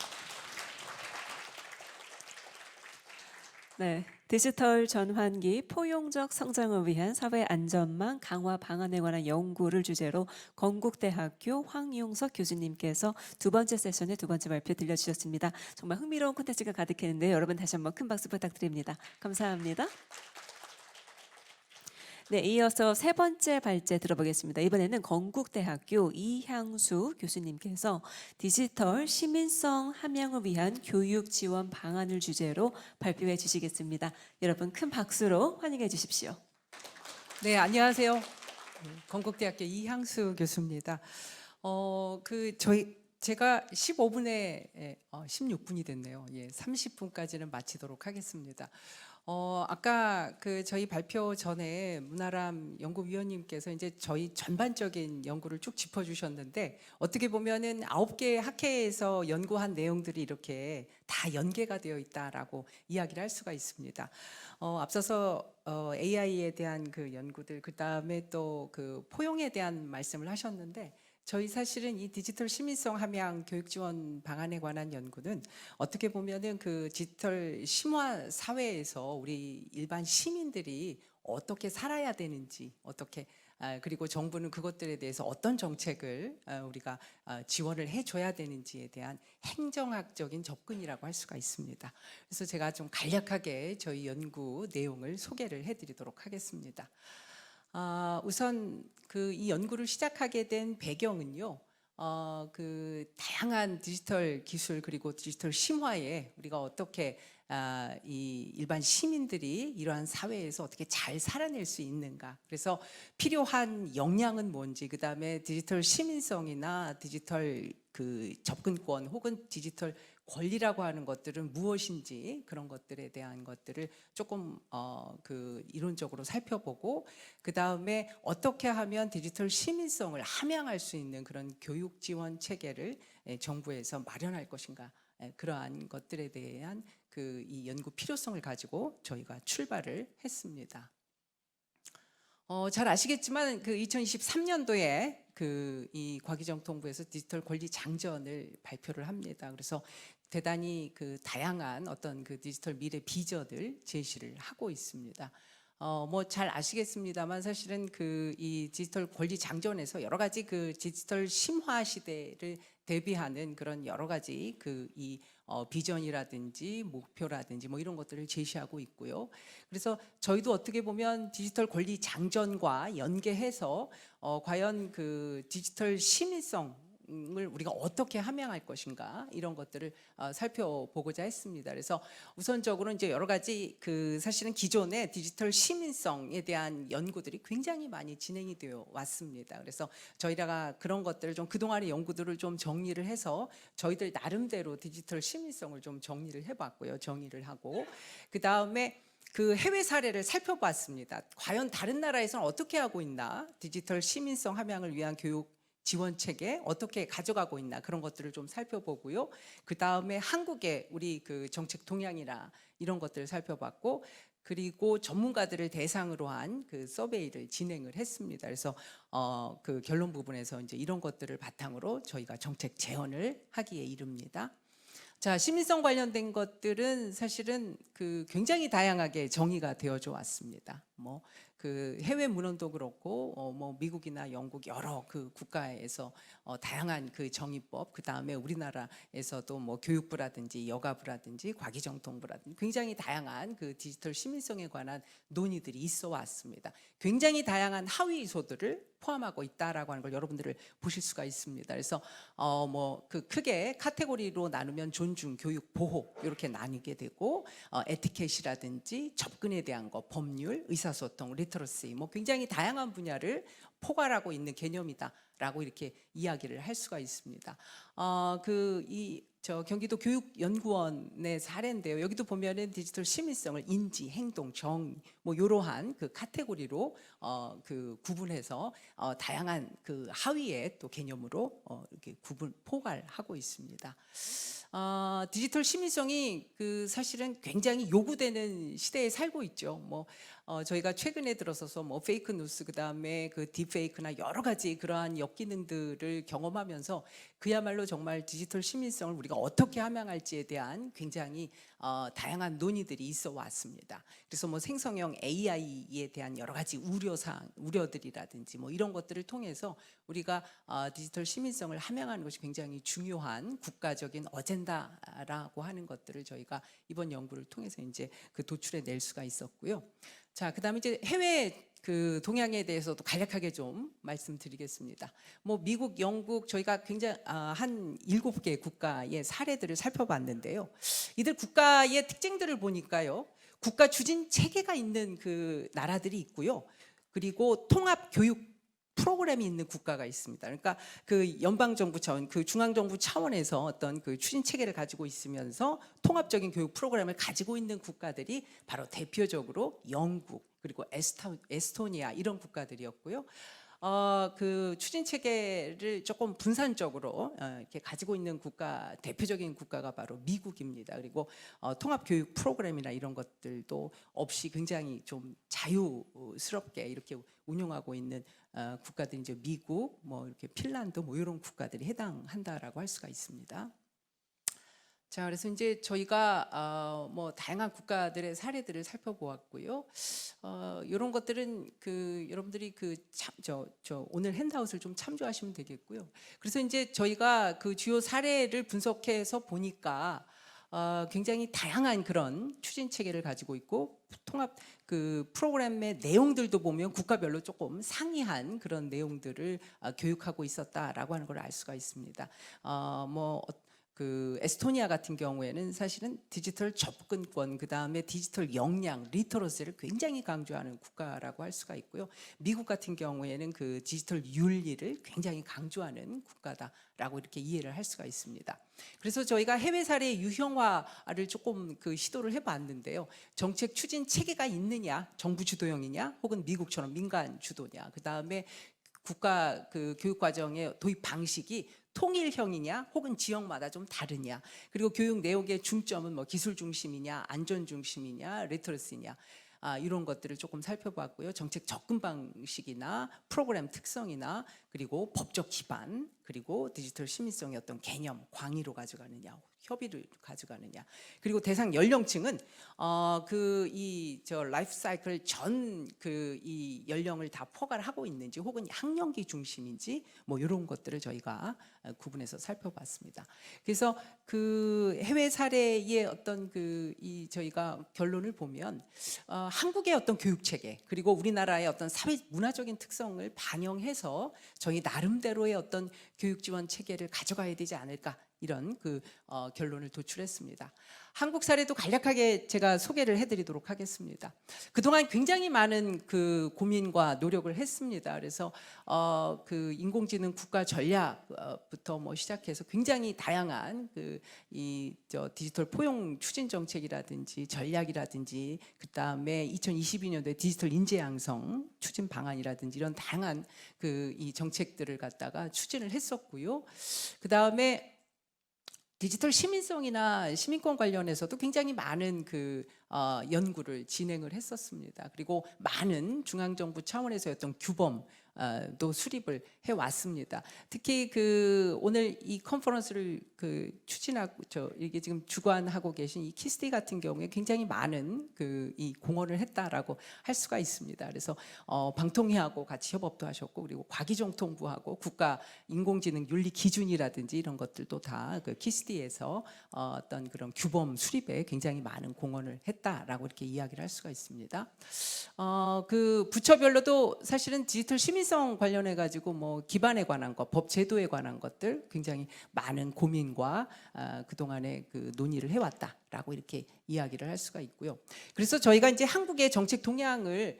[SPEAKER 1] 네, 디지털 전환기 포용적 성장을 위한 사회 안전망 강화 방안에 관한 연구를 주제로 건국대학교 황용석 교수님께서 두 번째 세션의 두 번째 발표 들려주셨습니다. 정말 흥미로운 콘텐츠가 가득했는데요. 여러분 다시 한번 큰 박수 부탁드립니다. 감사합니다. 네, 이어서 세 번째 발제 들어보겠습니다. 이번에는 건국대학교 이향수 교수님께서 디지털 시민성 함양을 위한 교육 지원 방안을 주제로 발표해 주시겠습니다. 여러분 큰 박수로 환영해 주십시오.
[SPEAKER 5] 네, 안녕하세요. 건국대학교 이향수 교수입니다. 제가 15분에 16분이 됐네요. 예, 30분까지는 마치도록 하겠습니다. 아까 저희 발표 전에 문아람 연구위원님께서 이제 저희 전반적인 연구를 쭉 짚어주셨는데 어떻게 보면은 9개의 학회에서 연구한 내용들이 이렇게 다 연계가 되어 있다라고 이야기를 할 수가 있습니다. 앞서서 AI에 대한 그 연구들, 그 다음에 또 그 포용에 대한 말씀을 하셨는데. 저희 사실은 이 디지털 시민성 함양 교육 지원 방안에 관한 연구는 어떻게 보면은 그 디지털 심화 사회에서 우리 일반 시민들이 어떻게 살아야 되는지, 그리고 정부는 그것들에 대해서 어떤 정책을 우리가 지원을 해줘야 되는지에 대한 행정학적인 접근이라고 할 수가 있습니다. 그래서 제가 좀 간략하게 저희 연구 내용을 소개를 해드리도록 하겠습니다. 우선 이 연구를 시작하게 된 배경은요. 다양한 디지털 기술 그리고 디지털 심화에 우리가 어떻게 이 일반 시민들이 이러한 사회에서 어떻게 잘 살아낼 수 있는가. 그래서 필요한 역량은 뭔지, 그다음에 디지털 시민성이나 디지털 그 접근권 혹은 디지털 권리라고 하는 것들은 무엇인지 그런 것들에 대한 것들을 조금 그 이론적으로 살펴보고 그 다음에 어떻게 하면 디지털 시민성을 함양할 수 있는 그런 교육 지원 체계를 정부에서 마련할 것인가, 그러한 것들에 대한 그 이 연구 필요성을 가지고 저희가 출발을 했습니다. 잘 아시겠지만 그 2023년도에 그 이 과기정통부에서 디지털 권리 장전을 발표를 합니다. 그래서 대단히 그 다양한 어떤 그 디지털 미래 비전을 제시를 하고 있습니다. 뭐 잘 아시겠습니다만 사실은 그 이 디지털 권리 장전에서 여러 가지 그 디지털 심화 시대를 대비하는 그런 여러 가지 그 이 비전이라든지 목표라든지 뭐 이런 것들을 제시하고 있고요. 그래서 저희도 어떻게 보면 디지털 권리 장전과 연계해서 과연 그 디지털 시민성 을 우리가 어떻게 함양할 것인가 이런 것들을 살펴보고자 했습니다. 그래서 우선적으로 이제 여러 가지 그 사실은 기존의 디지털 시민성에 대한 연구들이 굉장히 많이 진행이 되어 왔습니다. 그래서 저희가 그런 것들을 좀 그동안의 연구들을 좀 정리를 해서 저희들 나름대로 디지털 시민성을 좀 정리를 해봤고요. 정의를 하고 그 다음에 그 해외 사례를 살펴봤습니다. 과연 다른 나라에서는 어떻게 하고 있나, 디지털 시민성 함양을 위한 교육 지원 체계 어떻게 가져가고 있나 그런 것들을 좀 살펴보고요. 그 다음에 한국의 우리 그 정책 동향이나 이런 것들을 살펴봤고, 그리고 전문가들을 대상으로 한 그 서베이를 진행을 했습니다. 그래서 그 결론 부분에서 이제 이런 것들을 바탕으로 저희가 정책 제언을 하기에 이릅니다. 자, 시민성 관련된 것들은 사실은 그 굉장히 다양하게 정의가 되어져 왔습니다. 뭐 그 해외 문헌도 그렇고 뭐 미국이나 영국 여러 그 국가에서 다양한 그 정의법, 그 다음에 우리나라에서도 뭐 교육부라든지 여가부라든지 과기정통부라든지 굉장히 다양한 그 디지털 시민성에 관한 논의들이 있어 왔습니다. 굉장히 다양한 하위 요소들을 포함하고 있다라고 하는 걸 여러분들을 보실 수가 있습니다. 그래서 뭐 그 크게 카테고리로 나누면 존중, 교육, 보호 이렇게 나뉘게 되고, 에티켓이라든지 접근에 대한 거, 법률, 의사소통, 리터러시 뭐 굉장히 다양한 분야를 포괄하고 있는 개념이다라고 이렇게 이야기를 할 수가 있습니다. 저 경기도 교육연구원의 사례인데요. 여기도 보면은 디지털 시민성을 인지, 행동, 정의 뭐 이러한 그 카테고리로 그 구분해서 다양한 그 하위의 또 개념으로 이렇게 포괄하고 있습니다. 디지털 시민성이 그 사실은 굉장히 요구되는 시대에 살고 있죠. 뭐 저희가 최근에 들어서서 뭐 페이크 뉴스, 그다음에 그 딥페이크나 여러 가지 그러한 역기능들을 경험하면서 그야말로 정말 디지털 시민성을 우리가 어떻게 함양할지에 대한 굉장히 다양한 논의들이 있어 왔습니다. 그래서 뭐 생성형 AI에 대한 여러 가지 우려들이라든지 뭐 이런 것들을 통해서 우리가 디지털 시민성을 함양하는 것이 굉장히 중요한 국가적인 어젠다라고 하는 것들을 저희가 이번 연구를 통해서 이제 그 도출해 낼 수가 있었고요. 자, 그다음에 이제 해외 그 동향에 대해서도 간략하게 좀 말씀드리겠습니다. 뭐 미국, 영국 저희가 굉장히 한 7개 국가의 사례들을 살펴봤는데요. 이들 국가의 특징들을 보니까요. 국가 추진 체계가 있는 그 나라들이 있고요. 그리고 통합 교육 프로그램이 있는 국가가 있습니다. 그러니까 그 연방정부 차원, 그 중앙정부 차원에서 어떤 그 추진 체계를 가지고 있으면서 통합적인 교육 프로그램을 가지고 있는 국가들이 바로 대표적으로 영국, 그리고 에스토니아 이런 국가들이었고요. 그 추진 체계를 조금 분산적으로 이렇게 가지고 있는 국가, 대표적인 국가가 바로 미국입니다. 그리고 통합 교육 프로그램이나 이런 것들도 없이 굉장히 좀 자유스럽게 이렇게 운영하고 있는 국가들이 이제 미국, 뭐 이렇게 핀란드 뭐 이런 국가들이 해당한다라고 할 수가 있습니다. 자, 그래서 이제 저희가 뭐 다양한 국가들의 사례들을 살펴보았고요. 이런 것들은 그 여러분들이 그 저 오늘 핸드아웃을 좀 참조하시면 되겠고요. 그래서 이제 저희가 그 주요 사례를 분석해서 보니까 굉장히 다양한 그런 추진 체계를 가지고 있고, 통합 그 프로그램의 내용들도 보면 국가별로 조금 상이한 그런 내용들을 교육하고 있었다라고 하는 걸 알 수가 있습니다. 뭐 그 에스토니아 같은 경우에는 사실은 디지털 접근권, 그 다음에 디지털 역량, 리터러시를 굉장히 강조하는 국가라고 할 수가 있고요. 미국 같은 경우에는 그 디지털 윤리를 굉장히 강조하는 국가다라고 이렇게 이해를 할 수가 있습니다. 그래서 저희가 해외 사례 유형화를 조금 그 시도를 해봤는데요. 정책 추진 체계가 있느냐, 정부 주도형이냐, 혹은 미국처럼 민간 주도냐, 그 다음에 국가 그 교육 과정의 도입 방식이 통일형이냐 혹은 지역마다 좀 다르냐, 그리고 교육 내용의 중점은 뭐 기술 중심이냐 안전 중심이냐 리터러시냐, 이런 것들을 조금 살펴봤고요. 정책 접근 방식이나 프로그램 특성이나 그리고 법적 기반, 그리고 디지털 시민성의 어떤 개념, 광의로 가져가느냐, 협의를 가져가느냐, 그리고 대상 연령층은 그 이 저 라이프 사이클 전 그 이 연령을 다 포괄 하고 있는지 혹은 학령기 중심인지 뭐 이런 것들을 저희가 구분해서 살펴봤습니다. 그래서 그 해외 사례의 어떤 그 이 저희가 결론을 보면 한국의 어떤 교육 체계 그리고 우리나라의 어떤 사회 문화적인 특성을 반영해서 저희 나름대로의 어떤 교육 지원 체계를 가져가야 되지 않을까, 이런 그 결론을 도출했습니다. 한국 사례도 간략하게 제가 소개를 해드리도록 하겠습니다. 그동안 굉장히 많은 그 고민과 노력을 했습니다. 그래서 그 인공지능 국가 전략부터 뭐 시작해서 굉장히 다양한 그 이 디지털 포용 추진 정책이라든지 전략이라든지, 그 다음에 2022년도에 디지털 인재 양성 추진 방안이라든지 이런 다양한 그 이 정책들을 갖다가 추진을 했었고요. 그 다음에 디지털 시민성이나 시민권 관련해서도 굉장히 많은 그 연구를 진행을 했었습니다. 그리고 많은 중앙정부 차원에서의 어떤 규범도 수립을 해왔습니다. 특히 그 오늘 이 컨퍼런스를 그 추진하고 이게 지금 주관하고 계신 이 키스티 같은 경우에 굉장히 많은 그 이 공헌을 했다라고 할 수가 있습니다. 그래서 방통위하고 같이 협업도 하셨고, 그리고 과기정통부하고 국가 인공지능 윤리 기준이라든지 이런 것들도 다 그 키스티에서 어떤 그런 규범 수립에 굉장히 많은 공헌을 했다라고 이렇게 이야기를 할 수가 있습니다. 그 부처별로도 사실은 디지털 시민성 관련해 가지고 뭐 기반에 관한 것, 법 제도에 관한 것들 굉장히 많은 고민과 그동안에 그 논의를 해왔다라고 이렇게 이야기를 할 수가 있고요. 그래서 저희가 이제 한국의 정책 동향을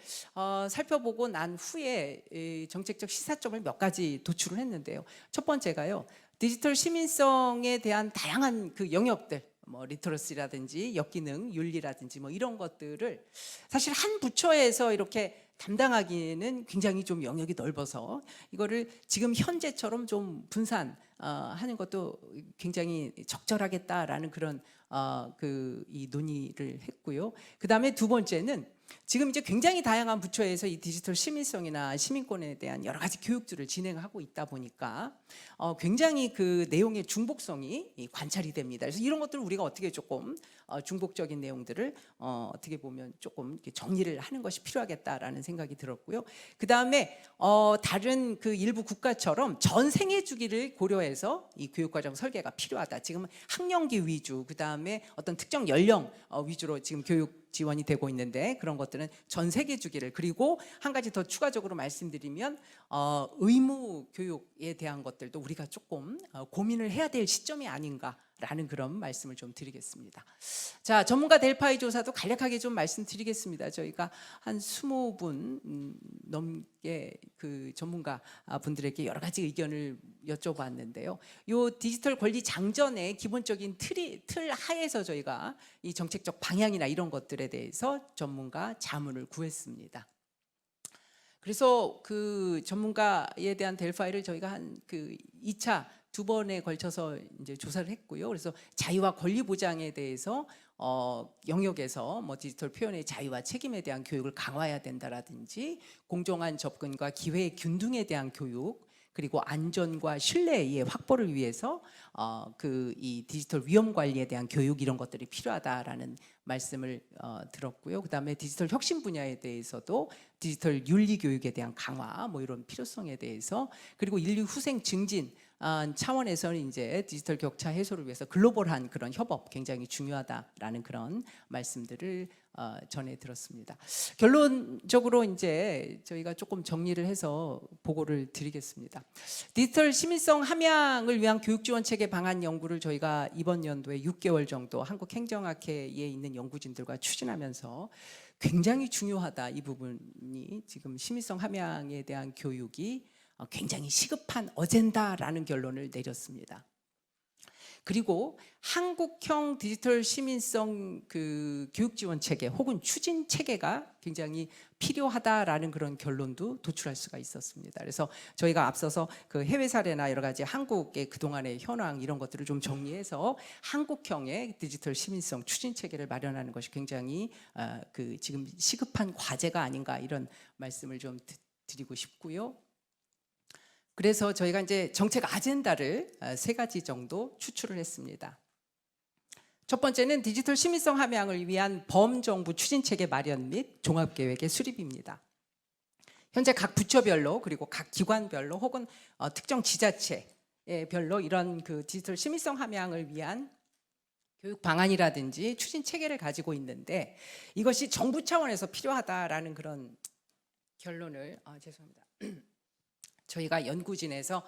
[SPEAKER 5] 살펴보고 난 후에 이 정책적 시사점을 몇 가지 도출을 했는데요. 첫 번째가요, 디지털 시민성에 대한 다양한 그 영역들, 뭐 리터러시라든지 역기능, 윤리라든지 뭐 이런 것들을 사실 한 부처에서 이렇게 담당하기에는 굉장히 좀 영역이 넓어서 이거를 지금 현재처럼 좀 분산하는 것도 굉장히 적절하겠다라는 그런 그 이 논의를 했고요. 그 다음에 두 번째는 지금 이제 굉장히 다양한 부처에서 이 디지털 시민성이나 시민권에 대한 여러 가지 교육들을 진행하고 있다 보니까 굉장히 그 내용의 중복성이 관찰이 됩니다. 그래서 이런 것들을 우리가 어떻게 조금 중복적인 내용들을 어떻게 보면 조금 이렇게 정리를 하는 것이 필요하겠다라는 생각이 들었고요. 그 다음에 다른 그 일부 국가처럼 전 생애 주기를 고려해서 이 교육과정 설계가 필요하다. 지금 학령기 위주, 그 다음에 어떤 특정 연령 위주로 지금 교육 지원이 되고 있는데, 그런 것들은 전 세계 주기를, 그리고 한 가지 더 추가적으로 말씀드리면 의무 교육에 대한 것들도 우리가 조금 고민을 해야 될 시점이 아닌가라는 그런 말씀을 좀 드리겠습니다. 자, 전문가 델파이 조사도 간략하게 좀 말씀드리겠습니다. 저희가 한 20분 넘게 그 전문가 분들에게 여러 가지 의견을 여쭤봤는데요. 요 디지털 권리 장전의 기본적인 틀 하에서 저희가 이 정책적 방향이나 이런 것들에 대해서 전문가 자문을 구했습니다. 그래서 그 전문가에 대한 델파이를 저희가 한 그 2차 2번에 걸쳐서 이제 조사를 했고요. 그래서 자유와 권리 보장에 대해서 영역에서 뭐 디지털 표현의 자유와 책임에 대한 교육을 강화해야 된다라든지, 공정한 접근과 기회의 균등에 대한 교육, 그리고 안전과 신뢰의 확보를 위해서 그 이 디지털 위험 관리에 대한 교육, 이런 것들이 필요하다라는 말씀을 들었고요. 그다음에 디지털 혁신 분야에 대해서도 디지털 윤리 교육에 대한 강화, 뭐 이런 필요성에 대해서, 그리고 인류 후생 증진 차원에서는 이제 디지털 격차 해소를 위해서 글로벌한 그런 협업 굉장히 중요하다라는 그런 말씀들을 전해 들었습니다. 결론적으로 이제 저희가 조금 정리를 해서 보고를 드리겠습니다. 디지털 시민성 함양을 위한 교육 지원 체계 방안 연구를 저희가 이번 연도에 6개월 정도 한국행정학회에 있는 연구진들과 추진하면서 굉장히 중요하다, 이 부분이 지금 시민성 함양에 대한 교육이 굉장히 시급한 어젠다라는 결론을 내렸습니다. 그리고 한국형 디지털 시민성 그 교육 지원 체계 혹은 추진 체계가 굉장히 필요하다라는 그런 결론도 도출할 수가 있었습니다. 그래서 저희가 앞서서 그 해외 사례나 여러 가지 한국의 그동안의 현황 이런 것들을 좀 정리해서 한국형의 디지털 시민성 추진 체계를 마련하는 것이 굉장히 그 지금 시급한 과제가 아닌가, 이런 말씀을 좀 드리고 싶고요. 그래서 저희가 이제 정책 아젠다를 3가지 정도 추출을 했습니다. 첫 번째는 디지털 시민성 함양을 위한 범정부 추진체계 마련 및 종합계획의 수립입니다. 현재 각 부처별로 그리고 각 기관별로 혹은 특정 지자체별로 이런 그 디지털 시민성 함양을 위한 교육 방안이라든지 추진 체계를 가지고 있는데 이것이 정부 차원에서 필요하다라는 그런 결론을 죄송합니다. 저희가 연구진에서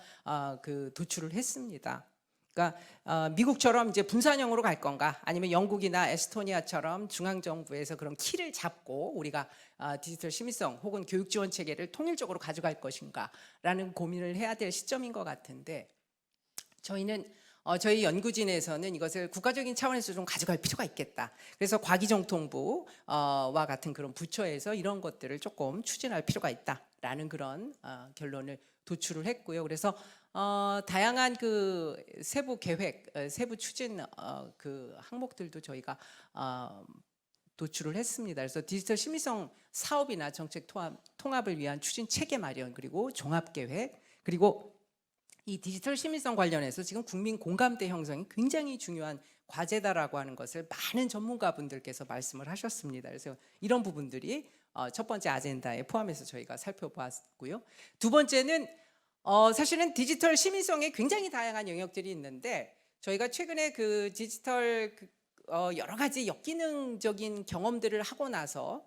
[SPEAKER 5] 그 도출을 했습니다. 그러니까 미국처럼 이제 분산형으로 갈 건가, 아니면 영국이나 에스토니아처럼 중앙 정부에서 그런 키를 잡고 우리가 디지털 시민성 혹은 교육 지원 체계를 통일적으로 가져갈 것인가라는 고민을 해야 될 시점인 것 같은데, 저희는 저희 연구진에서는 이것을 국가적인 차원에서 좀 가져갈 필요가 있겠다. 그래서 과기정통부와 같은 그런 부처에서 이런 것들을 조금 추진할 필요가 있다라는 그런 결론을 도출을 했고요. 그래서 다양한 그 세부 계획, 세부 추진 그 항목들도 저희가 도출을 했습니다. 그래서 디지털 시민성 사업이나 정책 통합을 위한 추진 체계 마련, 그리고 종합 계획, 그리고 이 디지털 시민성 관련해서 지금 국민 공감대 형성이 굉장히 중요한 과제다라고 하는 것을 많은 전문가분들께서 말씀을 하셨습니다. 그래서 이런 부분들이 첫 번째 아젠다에 포함해서 저희가 살펴보았고요. 두 번째는 사실은 디지털 시민성에 굉장히 다양한 영역들이 있는데, 저희가 최근에 그 디지털 여러 가지 역기능적인 경험들을 하고 나서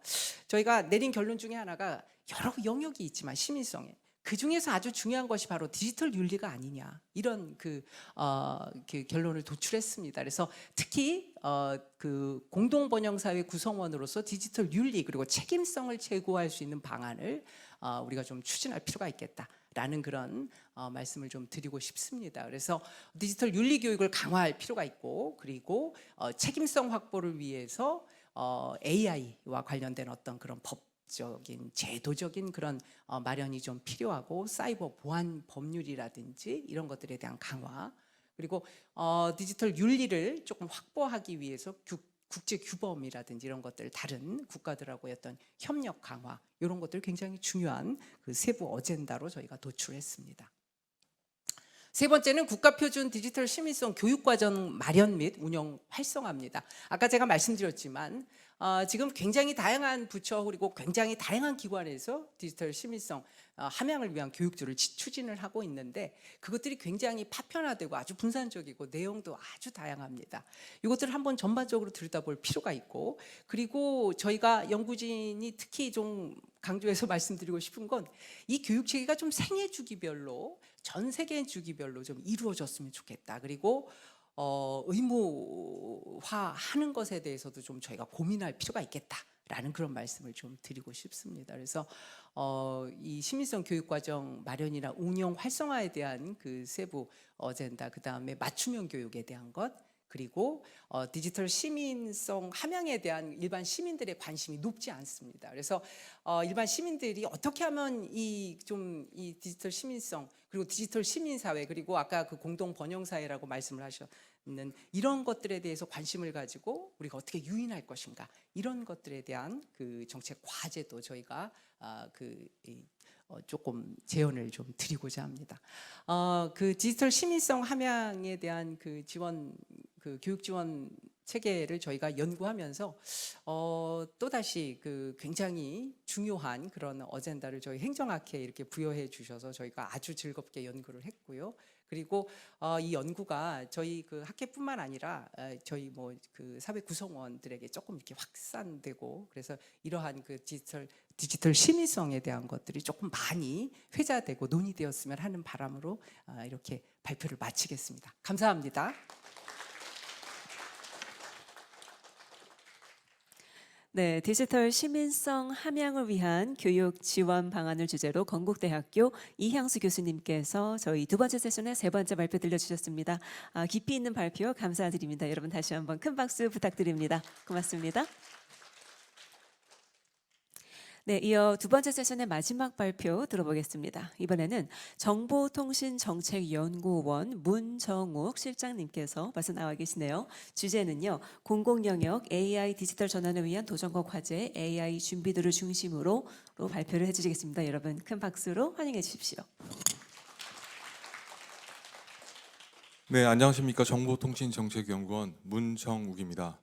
[SPEAKER 5] 저희가 내린 결론 중에 하나가, 여러 영역이 있지만 시민성에 그 중에서 아주 중요한 것이 바로 디지털 윤리가 아니냐, 이런 그 결론을 도출했습니다. 그래서 특히 그 공동 번영 사회 구성원으로서 디지털 윤리 그리고 책임성을 제고할 수 있는 방안을 우리가 좀 추진할 필요가 있겠다라는 그런 말씀을 좀 드리고 싶습니다. 그래서 디지털 윤리 교육을 강화할 필요가 있고, 그리고 책임성 확보를 위해서 AI와 관련된 어떤 그런 법적인 제도적인 그런 마련이 좀 필요하고, 사이버 보안 법률이라든지 이런 것들에 대한 강화, 그리고 디지털 윤리를 조금 확보하기 위해서 국제 규범이라든지 이런 것들, 다른 국가들하고의 어떤 협력 강화, 이런 것들 굉장히 중요한 그 세부 어젠다로 저희가 도출했습니다. 세 번째는 국가표준 디지털 시민성 교육과정 마련 및 운영 활성화입니다. 아까 제가 말씀드렸지만 지금 굉장히 다양한 부처 그리고 굉장히 다양한 기관에서 디지털 시민성 함양을 위한 교육들을 추진을 하고 있는데, 그것들이 굉장히 파편화되고 아주 분산적이고 내용도 아주 다양합니다. 이것들을 한번 전반적으로 들여다볼 필요가 있고, 그리고 저희가 연구진이 특히 좀 강조해서 말씀드리고 싶은 건, 이 교육 체계가 좀 생애 주기별로, 전 세계 주기별로 좀 이루어졌으면 좋겠다. 그리고 의무화하는 것에 대해서도 좀 저희가 고민할 필요가 있겠다라는 그런 말씀을 좀 드리고 싶습니다. 그래서 이 시민성 교육과정 마련이나 운영 활성화에 대한 그 세부 어젠다, 그 다음에 맞춤형 교육에 대한 것, 그리고 디지털 시민성 함양에 대한 일반 시민들의 관심이 높지 않습니다. 그래서 일반 시민들이 어떻게 하면 이 디지털 시민성 그리고 디지털 시민사회, 그리고 아까 그 공동 번영사회라고 말씀을 하셨는 이런 것들에 대해서 관심을 가지고 우리가 어떻게 유인할 것인가, 이런 것들에 대한 그 정책 과제도 저희가 조금 제언을 좀 드리고자 합니다. 그 디지털 시민성 함양에 대한 그 지원, 그 교육 지원 체계를 저희가 연구하면서 또다시 그 굉장히 중요한 그런 어젠다를 저희 행정학회에 이렇게 부여해 주셔서 저희가 아주 즐겁게 연구를 했고요. 그리고 이 연구가 저희 그 학회뿐만 아니라 저희 뭐 그 사회 구성원들에게 조금 이렇게 확산되고, 그래서 이러한 그 디지털 시민성에 대한 것들이 조금 많이 회자되고 논의되었으면 하는 바람으로 이렇게 발표를 마치겠습니다. 감사합니다.
[SPEAKER 1] 네, 디지털 시민성 함양을 위한 교육 지원 방안을 주제로 건국대학교 이향수 교수님께서 저희 두 번째 세션의 세 번째 발표 들려주셨습니다. 깊이 있는 발표 감사드립니다. 여러분 다시 한번 큰 박수 부탁드립니다. 고맙습니다. 네, 이어 두 번째 세션의 마지막 발표 들어보겠습니다. 이번에는 정보통신정책연구원 문정욱 실장님께서 벌써 나와 계시네요. 주제는요, 공공영역 AI 디지털 전환을 위한 도전과 과제 AI 준비도를 중심으로 발표를 해주시겠습니다. 여러분 큰 박수로 환영해 주십시오.
[SPEAKER 6] 네, 안녕하십니까. 정보통신정책연구원 문정욱입니다.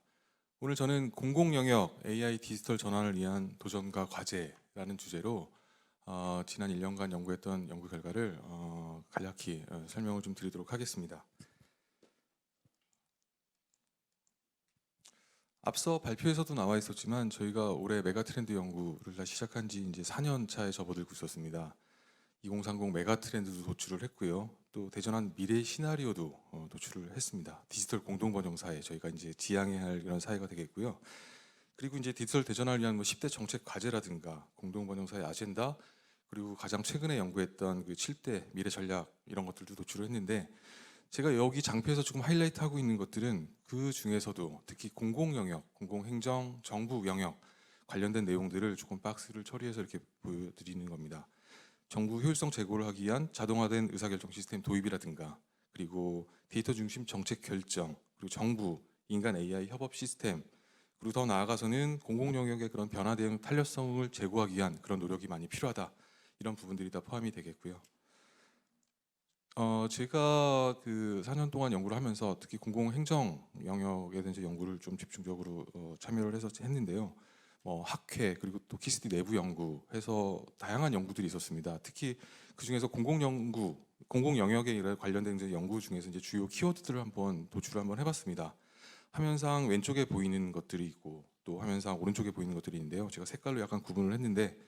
[SPEAKER 6] 오늘 저는 공공영역 AI 디지털 전환을 위한 도전과 과제라는 주제로 지난 1년간 연구했던 연구 결과를 간략히 설명을 좀 드리도록 하겠습니다. 앞서 발표에서도 나와 있었지만 저희가 올해 메가트렌드 연구를 다시 시작한 지 이제 4년 차에 접어들고 있었습니다. 2030 메가트렌드도 도출을 했고요. 또 대전한 미래 시나리오도 도출을 했습니다. 디지털 공동번영 사회, 저희가 이제 지향해야 할 이런 사회가 되겠고요. 그리고 이제 디지털 대전환을 위한 10대 정책 과제라든가 공동번영 사회 아젠다, 그리고 가장 최근에 연구했던 그 7대 미래 전략 이런 것들도 도출을 했는데, 제가 여기 장표에서 조금 하이라이트하고 있는 것들은 그 중에서도 특히 공공영역, 공공행정, 정부 영역 관련된 내용들을 조금 박스를 처리해서 이렇게 보여드리는 겁니다. 정부 효율성 제고를 하기 위한 자동화된 의사결정 시스템 도입이라든가, 그리고 데이터 중심 정책 결정, 그리고 정부, 인간 AI 협업 시스템, 그리고 더 나아가서는 공공영역의 그런 변화 대응 탄력성을 제고하기 위한 그런 노력이 많이 필요하다. 이런 부분들이 다 포함이 되겠고요. 제가 그 4년 동안 연구를 하면서 특히 공공행정 영역에 대해서 연구를 좀 집중적으로 참여를 해서 했는데요. 학회 그리고 또 키스디 내부 연구해서 다양한 연구들이 있었습니다. 특히 그 중에서 공공 영역에 관련된 이제 연구 중에서 이제 주요 키워드들을 한번 도출을 한번 해봤습니다. 화면상 왼쪽에 보이는 것들이 있고 또 화면상 오른쪽에 보이는 것들이 있는데요. 제가 색깔로 약간 구분을 했는데,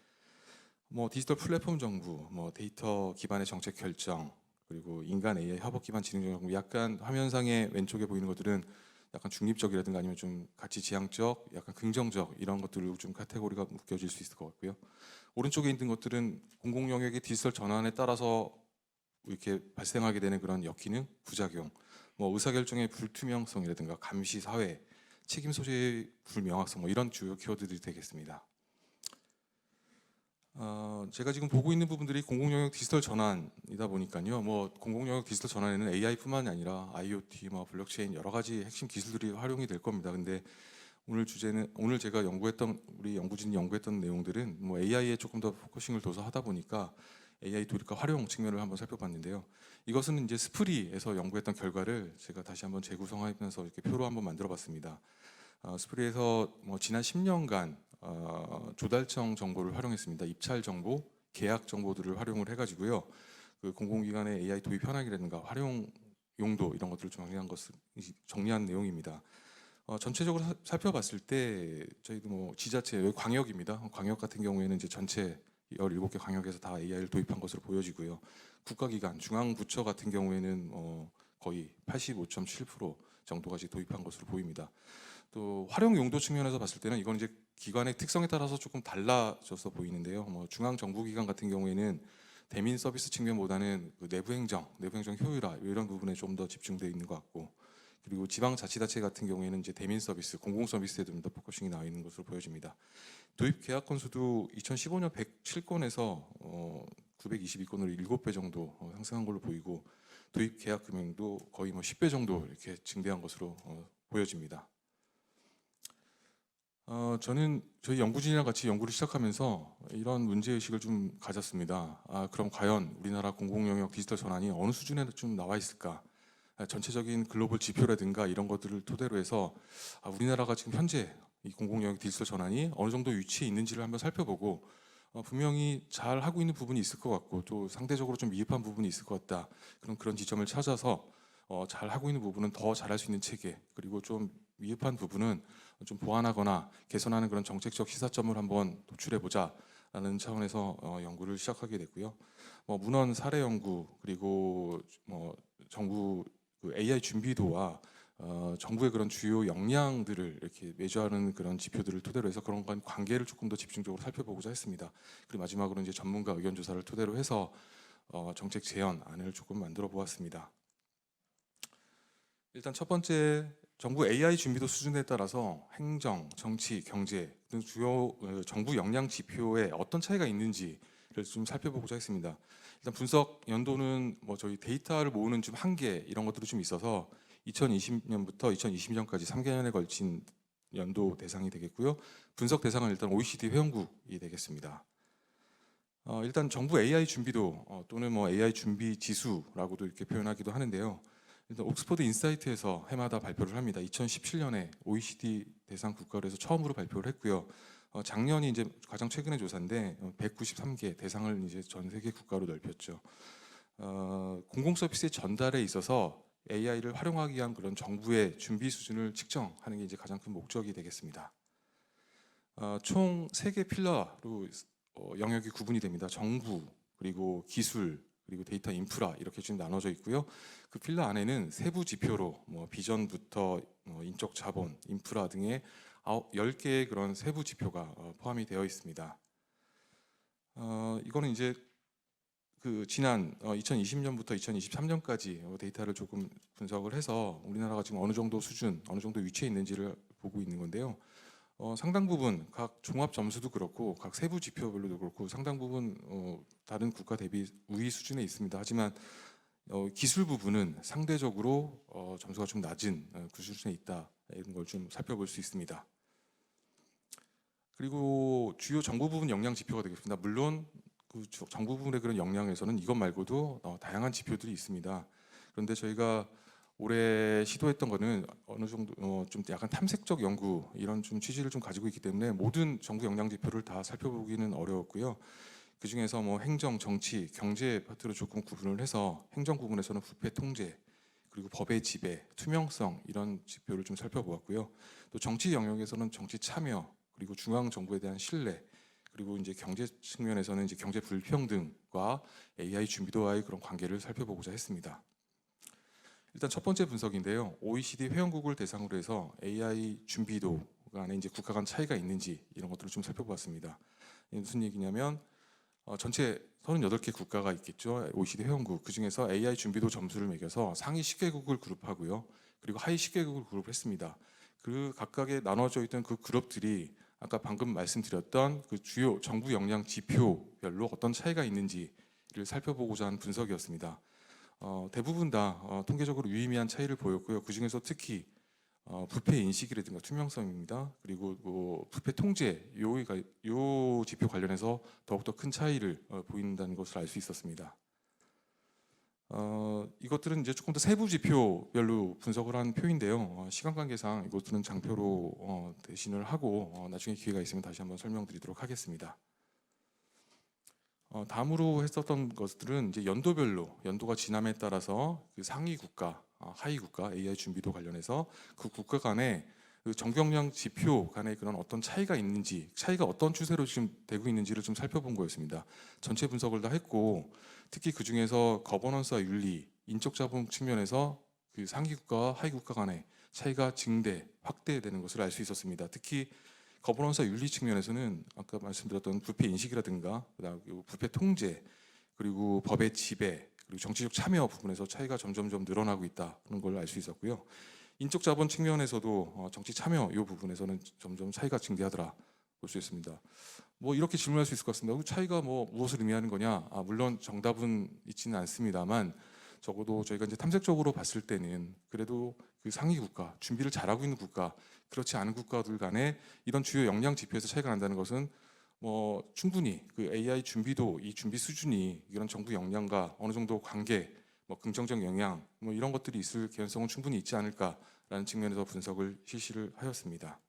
[SPEAKER 6] 디지털 플랫폼 정부, 데이터 기반의 정책 결정, 그리고 인간 AI 협업 기반 지능 정부, 약간 화면상의 왼쪽에 보이는 것들은 약간 중립적이라든가 아니면 좀 가치 지향적, 약간 긍정적 이런 것들로 좀 카테고리가 묶여질 수 있을 것 같고요. 오른쪽에 있는 것들은 공공 영역의 디지털 전환에 따라서 이렇게 발생하게 되는 그런 역기능, 부작용, 의사결정의 불투명성이라든가 감시 사회, 책임 소재의 불명확성, 이런 주요 키워드들이 되겠습니다. 제가 지금 보고 있는 부분들이 공공영역 디지털 전환이다 보니까요. 공공영역 디지털 전환에는 AI뿐만이 아니라 IoT, 블록체인 여러 가지 핵심 기술들이 활용이 될 겁니다. 근데 오늘 제가 우리 연구진이 연구했던 내용들은 AI에 조금 더 포커싱을 둬서 하다 보니까 AI 도입과 활용 측면을 한번 살펴봤는데요. 이것은 이제 스프리에서 연구했던 결과를 제가 다시 한번 재구성하면서 이렇게 표로 한번 만들어봤습니다. 스프리에서 지난 10년간 조달청 정보를 활용했습니다. 입찰 정보, 계약 정보들을 활용을 해가지고요. 그 공공기관의 AI 도입 현황이라든가 활용 용도 이런 것들을 정리한 내용입니다. 전체적으로 살펴봤을 때 저희도 지자체, 여기 광역입니다. 광역 같은 경우에는 이제 전체 17개 광역에서 다 AI를 도입한 것으로 보여지고요. 국가기관, 중앙부처 같은 경우에는 거의 85.7% 정도가 도입한 것으로 보입니다. 또 활용 용도 측면에서 봤을 때는 이건 이제 기관의 특성에 따라서 조금 달라져서 보이는데요. 중앙정부기관 같은 경우에는 대민 서비스 측면보다는 그 내부행정 효율화 이런 부분에 좀 더 집중되어 있는 것 같고, 그리고 지방자치단체 같은 경우에는 이제 대민 서비스, 공공 서비스에 좀 더 포커싱이 나와 있는 것으로 보여집니다. 도입 계약 건수도 2015년 107건에서 922건으로 7배 정도 상승한 걸로 보이고, 도입 계약 금액도 거의 10배 정도 이렇게 증대한 것으로 보여집니다. 저는 저희 연구진이랑 같이 연구를 시작하면서 이런 문제의식을 좀 가졌습니다. 그럼 과연 우리나라 공공영역 디지털 전환이 어느 수준에 좀 나와 있을까? 전체적인 글로벌 지표라든가 이런 것들을 토대로 해서 우리나라가 지금 현재 이 공공영역 디지털 전환이 어느 정도 위치에 있는지를 한번 살펴보고 분명히 잘 하고 있는 부분이 있을 것 같고 또 상대적으로 좀 미흡한 부분이 있을 것 같다. 그런 지점을 찾아서 잘 하고 있는 부분은 더 잘할 수 있는 체계, 그리고 좀 미흡한 부분은 좀 보완하거나 개선하는 그런 정책적 시사점을 한번 도출해 보자라는 차원에서 연구를 시작하게 됐고요. 문헌 사례 연구, 그리고 정부 그 AI 준비도와 정부의 그런 주요 역량들을 이렇게 매주하는 그런 지표들을 토대로 해서 그런 간 관계를 조금 더 집중적으로 살펴보고자 했습니다. 그리고 마지막으로 이제 전문가 의견 조사를 토대로 해서 정책 제언안을 조금 만들어 보았습니다. 일단 첫 번째, 정부 AI 준비도 수준에 따라서 행정, 정치, 경제 등 주요 정부 역량 지표에 어떤 차이가 있는지를 좀 살펴보고자 했습니다. 일단 분석 연도는 저희 데이터를 모으는 좀 한계 이런 것들이 좀 있어서 2020년부터 2020년까지 3개년에 걸친 연도 대상이 되겠고요. 분석 대상은 일단 OECD 회원국이 되겠습니다. 일단 정부 AI 준비도 또는 AI 준비 지수라고도 이렇게 표현하기도 하는데요. 일단 옥스퍼드 인사이트에서 해마다 발표를 합니다. 2017년에 OECD 대상 국가로 해서 처음으로 발표를 했고요. 작년이 이제 가장 최근의 조사인데 193개 대상을 이제 전 세계 국가로 넓혔죠. 공공 서비스의 전달에 있어서 AI를 활용하기 위한 그런 정부의 준비 수준을 측정하는 게 이제 가장 큰 목적이 되겠습니다. 총 3개 필러로 영역이 구분이 됩니다. 정부, 그리고 기술, 그리고 데이터 인프라 이렇게 좀 나눠져 있고요. 그 필러 안에는 세부 지표로 비전부터 인적 자본, 인프라 등의 10개의 그런 세부 지표가 포함이 되어 있습니다. 이거는 이제 그 지난 2020년부터 2023년까지 데이터를 조금 분석을 해서 우리나라가 지금 어느 정도 수준, 어느 정도 위치에 있는지를 보고 있는 건데요. 상당 부분 각 종합 점수도 그렇고 각 세부 지표별로도 그렇고 상당 부분 다른 국가 대비 우위 수준에 있습니다. 하지만 기술 부분은 상대적으로 점수가 좀 낮은 그 수준에 있다, 이런 걸 좀 살펴볼 수 있습니다. 그리고 주요 정부 부분 역량 지표가 되겠습니다. 물론 그 정부 부분의 그런 역량에서는 이것 말고도 다양한 지표들이 있습니다. 그런데 저희가 올해 시도했던 거는 어느 정도 좀 약간 탐색적 연구 이런 좀 취지를 좀 가지고 있기 때문에 모든 정부 역량 지표를 다 살펴보기는 어려웠고요. 그 중에서 행정, 정치, 경제 파트로 조금 구분을 해서 행정 부분에서는 부패 통제, 그리고 법의 지배, 투명성 이런 지표를 좀 살펴보았고요. 또 정치 영역에서는 정치 참여, 그리고 중앙 정부에 대한 신뢰, 그리고 이제 경제 측면에서는 이제 경제 불평등과 AI 준비도와의 그런 관계를 살펴보고자 했습니다. 일단 첫 번째 분석인데요. OECD 회원국을 대상으로 해서 AI 준비도 간에 이제 국가 간 차이가 있는지 이런 것들을 좀 살펴보았습니다. 무슨 얘기냐면 전체 38개 국가가 있겠죠. OECD 회원국. 그 중에서 AI 준비도 점수를 매겨서 상위 10개국을 그룹하고요. 그리고 하위 10개국을 그룹했습니다. 그 각각에 나눠져 있던 그 그룹들이 아까 방금 말씀드렸던 그 주요 정부 역량 지표별로 어떤 차이가 있는지를 살펴보고자 한 분석이었습니다. 대부분 다 통계적으로 유의미한 차이를 보였고요. 그 중에서 특히 부패 인식이라든가 투명성입니다. 그리고 부패 통제 요 지표 관련해서 더욱더 큰 차이를 보인다는 것을 알 수 있었습니다. 이것들은 이제 조금 더 세부 지표별로 분석을 한 표인데요. 시간 관계상 이것들은 장표로 대신을 하고 나중에 기회가 있으면 다시 한번 설명드리도록 하겠습니다. 다음으로 했었던 것들은 이제 연도별로 연도가 지남에 따라서 그 상위 국가, 하위 국가 AI 준비도 관련해서 그 국가 간의 그 정경량 지표 간의 그런 어떤 차이가 있는지, 차이가 어떤 추세로 지금 되고 있는지를 좀 살펴본 거였습니다. 전체 분석을 다 했고 특히 그 중에서 거버넌스와 윤리, 인적 자본 측면에서 그 상위 국가와 하위 국가 간의 차이가 증대, 확대되는 것을 알 수 있었습니다. 특히 거버넌스와 윤리 측면에서는 아까 말씀드렸던 부패 인식이라든가 그다음 부패 통제, 그리고 법의 지배, 그리고 정치적 참여 부분에서 차이가 점점점 늘어나고 있다는 걸 알 수 있었고요. 인적 자본 측면에서도 정치 참여 이 부분에서는 점점 차이가 증대하더라 볼 수 있습니다. 이렇게 질문할 수 있을 것 같습니다. 그 차이가 무엇을 의미하는 거냐? 물론 정답은 있지는 않습니다만 적어도 저희가 이제 탐색적으로 봤을 때는 그래도 그 상위 국가, 준비를 잘하고 있는 국가, 그렇지 않은 국가들 간에 이런 주요 역량 지표에서 차이가 난다는 것은 충분히 그 AI 준비도 이 준비 수준이 이런 정부 역량과 어느 정도 관계, 긍정적 영향 이런 것들이 있을 개연성은 충분히 있지 않을까라는 측면에서 분석을 실시를 하였습니다.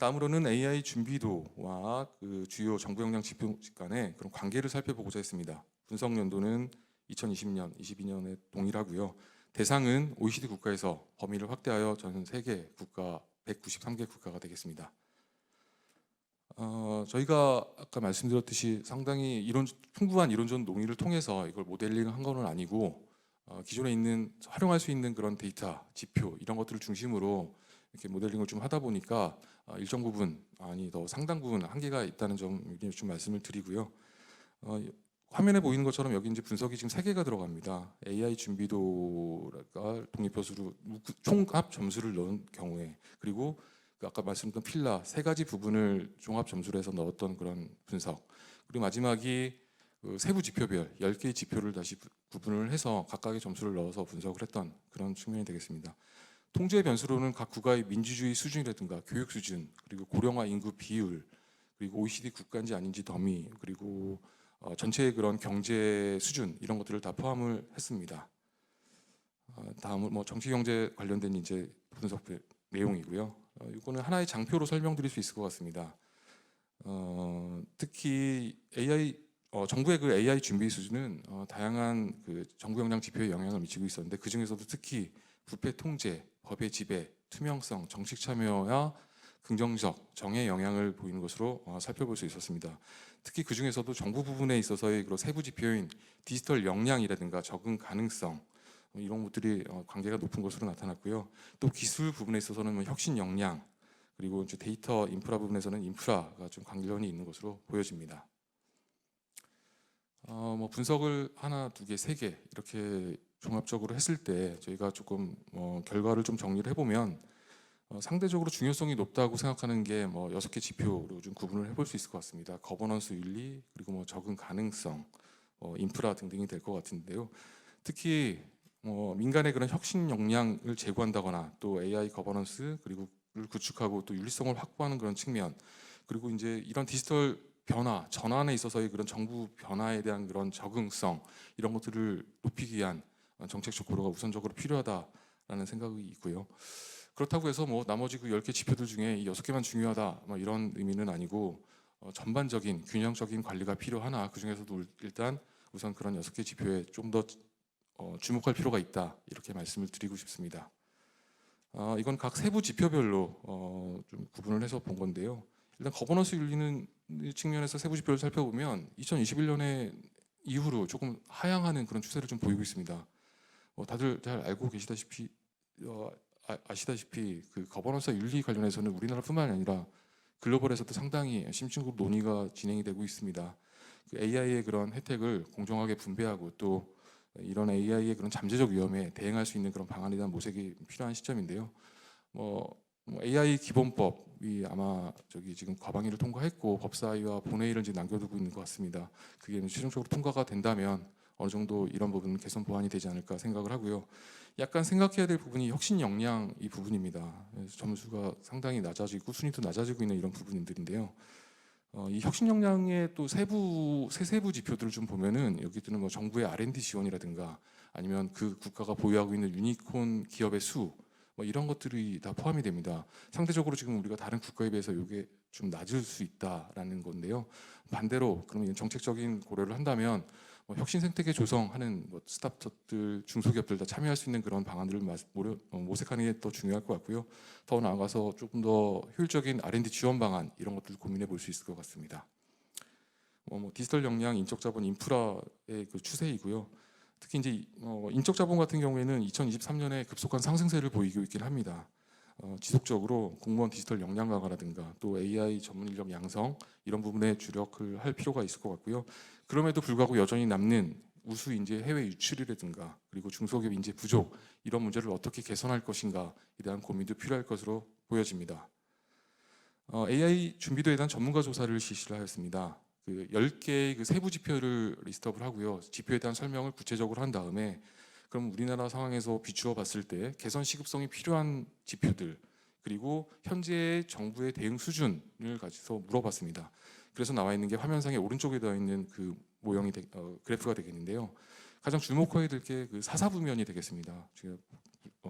[SPEAKER 6] 다음으로는 AI 준비도와 그 주요 정부 역량 지표 간의 그런 관계를 살펴보고자 했습니다. 분석 연도는 2020년, 22년에 동일하고요. 대상은 OECD 국가에서 범위를 확대하여 전 세계 국가 193개 국가가 되겠습니다. 저희가 아까 말씀드렸듯이 상당히 풍부한 이론적 논의를 통해서 이걸 모델링한 건 아니고 기존에 있는 활용할 수 있는 그런 데이터, 지표 이런 것들을 중심으로 이렇게 모델링을 좀 하다 보니까 일정 부분 더 상당 부분 한계가 있다는 점 좀 말씀을 드리고요. 화면에 보이는 것처럼 여기 이제 분석이 지금 3개가 들어갑니다. AI 준비도가 독립표수로 총합 점수를 넣은 경우에, 그리고 그 아까 말씀드린 필라 3가지 부분을 종합 점수로 해서 넣었던 그런 분석, 그리고 마지막이 그 세부 지표별 10개의 지표를 다시 구분을 해서 각각의 점수를 넣어서 분석을 했던 그런 측면이 되겠습니다. 통제 변수로는 각 국가의 민주주의 수준이라든가 교육 수준, 그리고 고령화 인구 비율, 그리고 OECD 국가인지 아닌지 더미, 그리고 전체의 그런 경제 수준 이런 것들을 다 포함을 했습니다. 다음은 뭐 정치 경제 관련된 이제 분석 내용이고요. 이거는 하나의 장표로 설명드릴 수 있을 것 같습니다. 특히 정부의 그 AI 준비 수준은 다양한 그 정부 역량 지표에 영향을 미치고 있었는데, 그 중에서도 특히 부패 통제, 법의 지배, 투명성, 정책 참여와 긍정적 정의 영향을 보이는 것으로 살펴볼 수 있었습니다. 특히 그 중에서도 정부 부분에 있어서의 그런 세부 지표인 디지털 역량이라든가 적응 가능성 이런 것들이 관계가 높은 것으로 나타났고요. 또 기술 부분에 있어서는 뭐 혁신 역량, 그리고 이제 데이터 인프라 부분에서는 인프라가 좀 관련이 있는 것으로 보여집니다. 뭐 분석을 하나, 두 개, 세 개 이렇게 종합적으로 했을 때 저희가 조금 결과를 좀 정리를 해보면 상대적으로 중요성이 높다고 생각하는 게 뭐 6개 지표로 좀 구분을 해볼 수 있을 것 같습니다. 거버넌스 윤리, 그리고 뭐 적응 가능성, 인프라 등등이 될 것 같은데요. 특히 민간의 그런 혁신 역량을 제고한다거나 또 AI 거버넌스 그리고 구축하고 또 윤리성을 확보하는 그런 측면, 그리고 이제 이런 디지털 변화, 전환에 있어서의 그런 정부 변화에 대한 그런 적응성 이런 것들을 높이기 위한 정책적 고려가 우선적으로 필요하다라는 생각이 있고요. 그렇다고 해서 뭐 나머지 그 10개 지표들 중에 이 6개만 중요하다 이런 의미는 아니고 전반적인 균형적인 관리가 필요하나 그 중에서도 일단 우선 그런 6개 지표에 좀 더 주목할 필요가 있다 이렇게 말씀을 드리고 싶습니다. 이건 각 세부 지표별로 좀 구분을 해서 본 건데요. 일단 거버넌스 윤리는 측면에서 세부 지표를 살펴보면 2021년에 이후로 조금 하향하는 그런 추세를 좀 보이고 있습니다. 다들 잘 알고 계시다시피 아시다시피 그 거버넌스 윤리 관련해서는 우리나라뿐만 아니라 글로벌에서도 상당히 심층적 논의가 진행이 되고 있습니다. 그 AI의 그런 혜택을 공정하게 분배하고 또 이런 AI의 그런 잠재적 위험에 대응할 수 있는 그런 방안에 대한 모색이 필요한 시점인데요. AI 기본법이 아마 지금 과방위를 통과했고 법사위와 본회의를 이제 남겨두고 있는 것 같습니다. 그게 최종적으로 통과가 된다면 어느 정도 이런 부분은 개선 보완이 되지 않을까 생각을 하고요. 약간 생각해야 될 부분이 혁신 역량 이 부분입니다. 점수가 상당히 낮아지고 순위도 낮아지고 있는 이런 부분들인데요. 이 혁신 역량의 또 세부 지표들을 좀 보면은 여기들은 뭐 정부의 R&D 지원이라든가 아니면 그 국가가 보유하고 있는 유니콘 기업의 수 이런 것들이 다 포함이 됩니다. 상대적으로 지금 우리가 다른 국가에 비해서 이게 좀 낮을 수 있다라는 건데요. 반대로 그러면 정책적인 고려를 한다면 혁신 생태계 조성하는 스타트업들, 중소기업들 다 참여할 수 있는 그런 방안들을 모색하는 게 더 중요할 것 같고요. 더 나아가서 조금 더 효율적인 R&D 지원 방안 이런 것들을 고민해 볼 수 있을 것 같습니다. 디지털 역량, 인적 자본, 인프라의 그 추세이고요. 특히 이제 인적 자본 같은 경우에는 2023년에 급속한 상승세를 보이고 있긴 합니다. 지속적으로 공무원 디지털 역량 강화라든가 또 AI 전문 인력 양성 이런 부분에 주력을 할 필요가 있을 것 같고요. 그럼에도 불구하고 여전히 남는 우수 인재 해외 유출이라든가 그리고 중소기업 인재 부족 이런 문제를 어떻게 개선할 것인가에 대한 고민도 필요할 것으로 보여집니다. AI 준비도에 대한 전문가 조사를 실시를 하였습니다. 그 10개의 그 세부 지표를 리스트업을 하고요. 지표에 대한 설명을 구체적으로 한 다음에 그럼 우리나라 상황에서 비추어 봤을 때 개선 시급성이 필요한 지표들 그리고 현재 정부의 대응 수준을 가지고 물어봤습니다. 그래서 나와 있는 게 화면상에 오른쪽에 되어 있는 그 모형이 그래프가 되겠는데요. 가장 주목해야 될 게 그 사사부면이 되겠습니다. 제가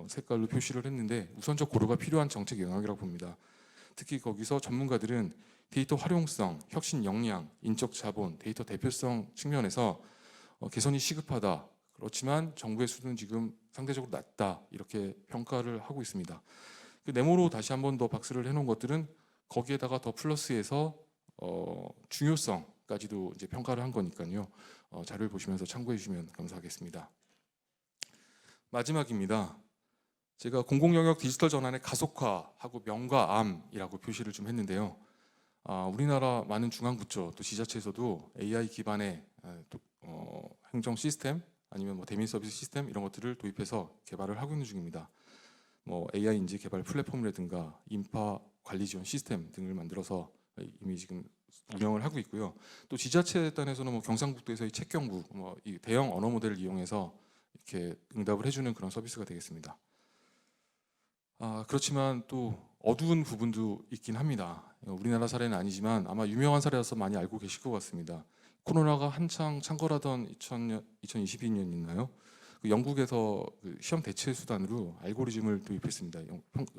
[SPEAKER 6] 색깔로 표시를 했는데 우선적 고려가 필요한 정책 영역이라고 봅니다. 특히 거기서 전문가들은 데이터 활용성, 혁신 역량, 인적 자본, 데이터 대표성 측면에서 개선이 시급하다. 그렇지만 정부의 수준은 지금 상대적으로 낮다. 이렇게 평가를 하고 있습니다. 그 네모로 다시 한 번 더 박스를 해놓은 것들은 거기에다가 더 플러스해서 중요성까지도 이제 평가를 한 거니까요. 자료를 보시면서 참고해 주시면 감사하겠습니다. 마지막입니다. 제가 공공영역 디지털 전환의 가속화하고 명과 암이라고 표시를 좀 했는데요. 우리나라 많은 중앙부처 또 지자체에서도 AI 기반의 행정 시스템 아니면 뭐 대민 서비스 시스템 이런 것들을 도입해서 개발을 하고 있는 중입니다. 뭐 AI 인지 개발 플랫폼이라든가 인파 관리 지원 시스템 등을 만들어서 이미 지금 운영을 하고 있고요. 또 지자체 단에서는 뭐 경상북도에서의 책경부 뭐 이 대형 언어 모델을 이용해서 이렇게 응답을 해주는 그런 서비스가 되겠습니다. 그렇지만 또 어두운 부분도 있긴 합니다. 우리나라 사례는 아니지만 아마 유명한 사례라서 많이 알고 계실 것 같습니다. 코로나가 한창 창궐하던 2022년이나요? 영국에서 그 시험 대체 수단으로 알고리즘을 도입했습니다.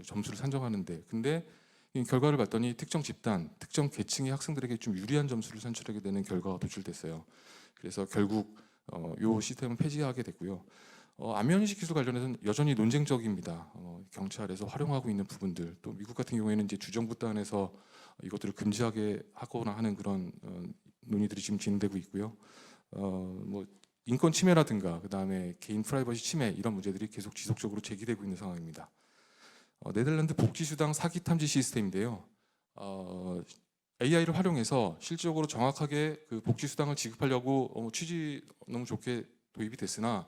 [SPEAKER 6] 점수를 산정하는데. 근데 이 결과를 봤더니 특정 집단, 특정 계층의 학생들에게 좀 유리한 점수를 산출하게 되는 결과가 도출됐어요. 그래서 결국 이 시스템은 폐지하게 됐고요. 안면인식 기술 관련해서는 여전히 논쟁적입니다. 경찰에서 활용하고 있는 부분들, 또 미국 같은 경우에는 이제 주정부 단에서 이것들을 금지하게 하거나 하는 그런 논의들이 지금 진행되고 있고요. 뭐 인권 침해라든가 그다음에 개인 프라이버시 침해 이런 문제들이 계속 지속적으로 제기되고 있는 상황입니다. 네덜란드 복지수당 사기 탐지 시스템인데요. AI를 활용해서 실질적으로 정확하게 그 복지수당을 지급하려고 취지 너무 좋게 도입이 됐으나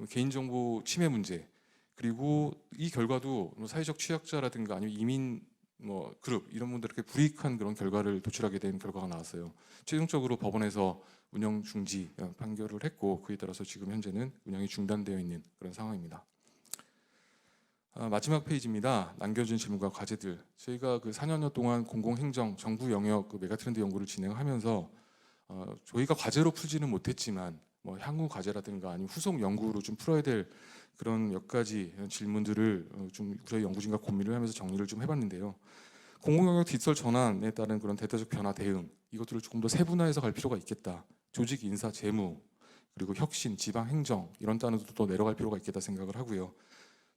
[SPEAKER 6] 개인정보 침해 문제 그리고 이 결과도 사회적 취약자라든가 아니면 이민 뭐 그룹 이런 분들에게 불이익한 그런 결과를 도출하게 된 결과가 나왔어요. 최종적으로 법원에서 운영 중지 판결을 했고 그에 따라서 지금 현재는 운영이 중단되어 있는 그런 상황입니다. 마지막 페이지입니다. 남겨진 질문과 과제들. 저희가 그 4년여 동안 공공행정, 정부 영역 그 메가트렌드 연구를 진행하면서 저희가 과제로 풀지는 못했지만 뭐 향후 과제라든가 아니면 후속 연구로 좀 풀어야 될 그런 몇 가지 질문들을 좀 저희 연구진과 고민을 하면서 정리를 좀 해봤는데요. 공공영역 디지털 전환에 따른 그런 대대적 변화 대응 이것들을 조금 더 세분화해서 갈 필요가 있겠다. 조직 인사 재무 그리고 혁신, 지방 행정 이런 단어도 더 내려갈 필요가 있겠다 생각을 하고요.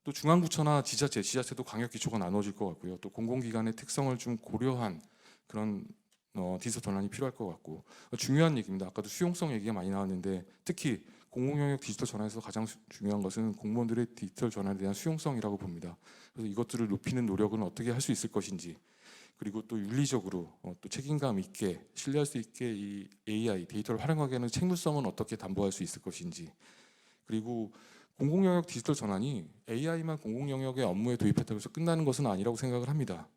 [SPEAKER 6] 또 중앙부처나 지자체도 광역 기초가 나눠질 것 같고요. 또 공공기관의 특성을 좀 고려한 그런 디지털 전환이 필요할 것 같고 중요한 얘기입니다. 아까도 수용성 얘기가 많이 나왔는데 특히 공공영역 디지털 전환에서 가장 중요한 것은 공무원들의 디지털 전환에 대한 수용성이라고 봅니다. 그래서 이것들을 높이는 노력은 어떻게 할 수 있을 것인지 그리고 또 윤리적으로 또 책임감 있게 신뢰할 수 있게 이 AI 데이터를 활용하게 하는 책무성은 어떻게 담보할 수 있을 것인지 그리고 공공영역 디지털 전환이 AI만 공공영역의 업무에 도입했다고 해서 끝나는 것은 아니라고 생각을 합니다.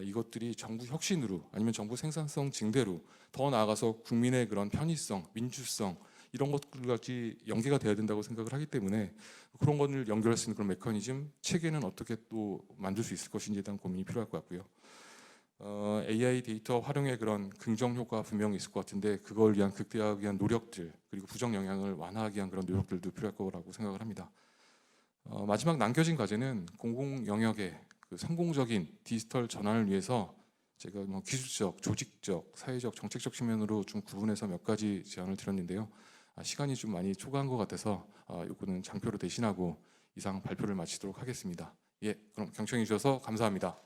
[SPEAKER 6] 이것들이 정부 혁신으로 아니면 정부 생산성 증대로 더 나아가서 국민의 그런 편의성, 민주성 이런 것들까지 연계가 돼야 된다고 생각을 하기 때문에 그런 것을 연결할 수 있는 그런 메커니즘, 체계는 어떻게 또 만들 수 있을 것인지에 대한 고민이 필요할 것 같고요. AI 데이터 활용의 그런 긍정 효과가 분명히 있을 것 같은데 그걸 위한 극대화하기 위한 노력들 그리고 부정 영향을 완화하기 위한 그런 노력들도 필요할 거라고 생각을 합니다. 마지막 남겨진 과제는 공공 영역의 그 성공적인 디지털 전환을 위해서 제가 뭐 기술적, 조직적, 사회적, 정책적 측면으로 좀 구분해서 몇 가지 제안을 드렸는데요. 시간이 좀 많이 초과한 것 같아서 이거는 장표로 대신하고 이상 발표를 마치도록 하겠습니다. 예, 그럼 경청해 주셔서 감사합니다.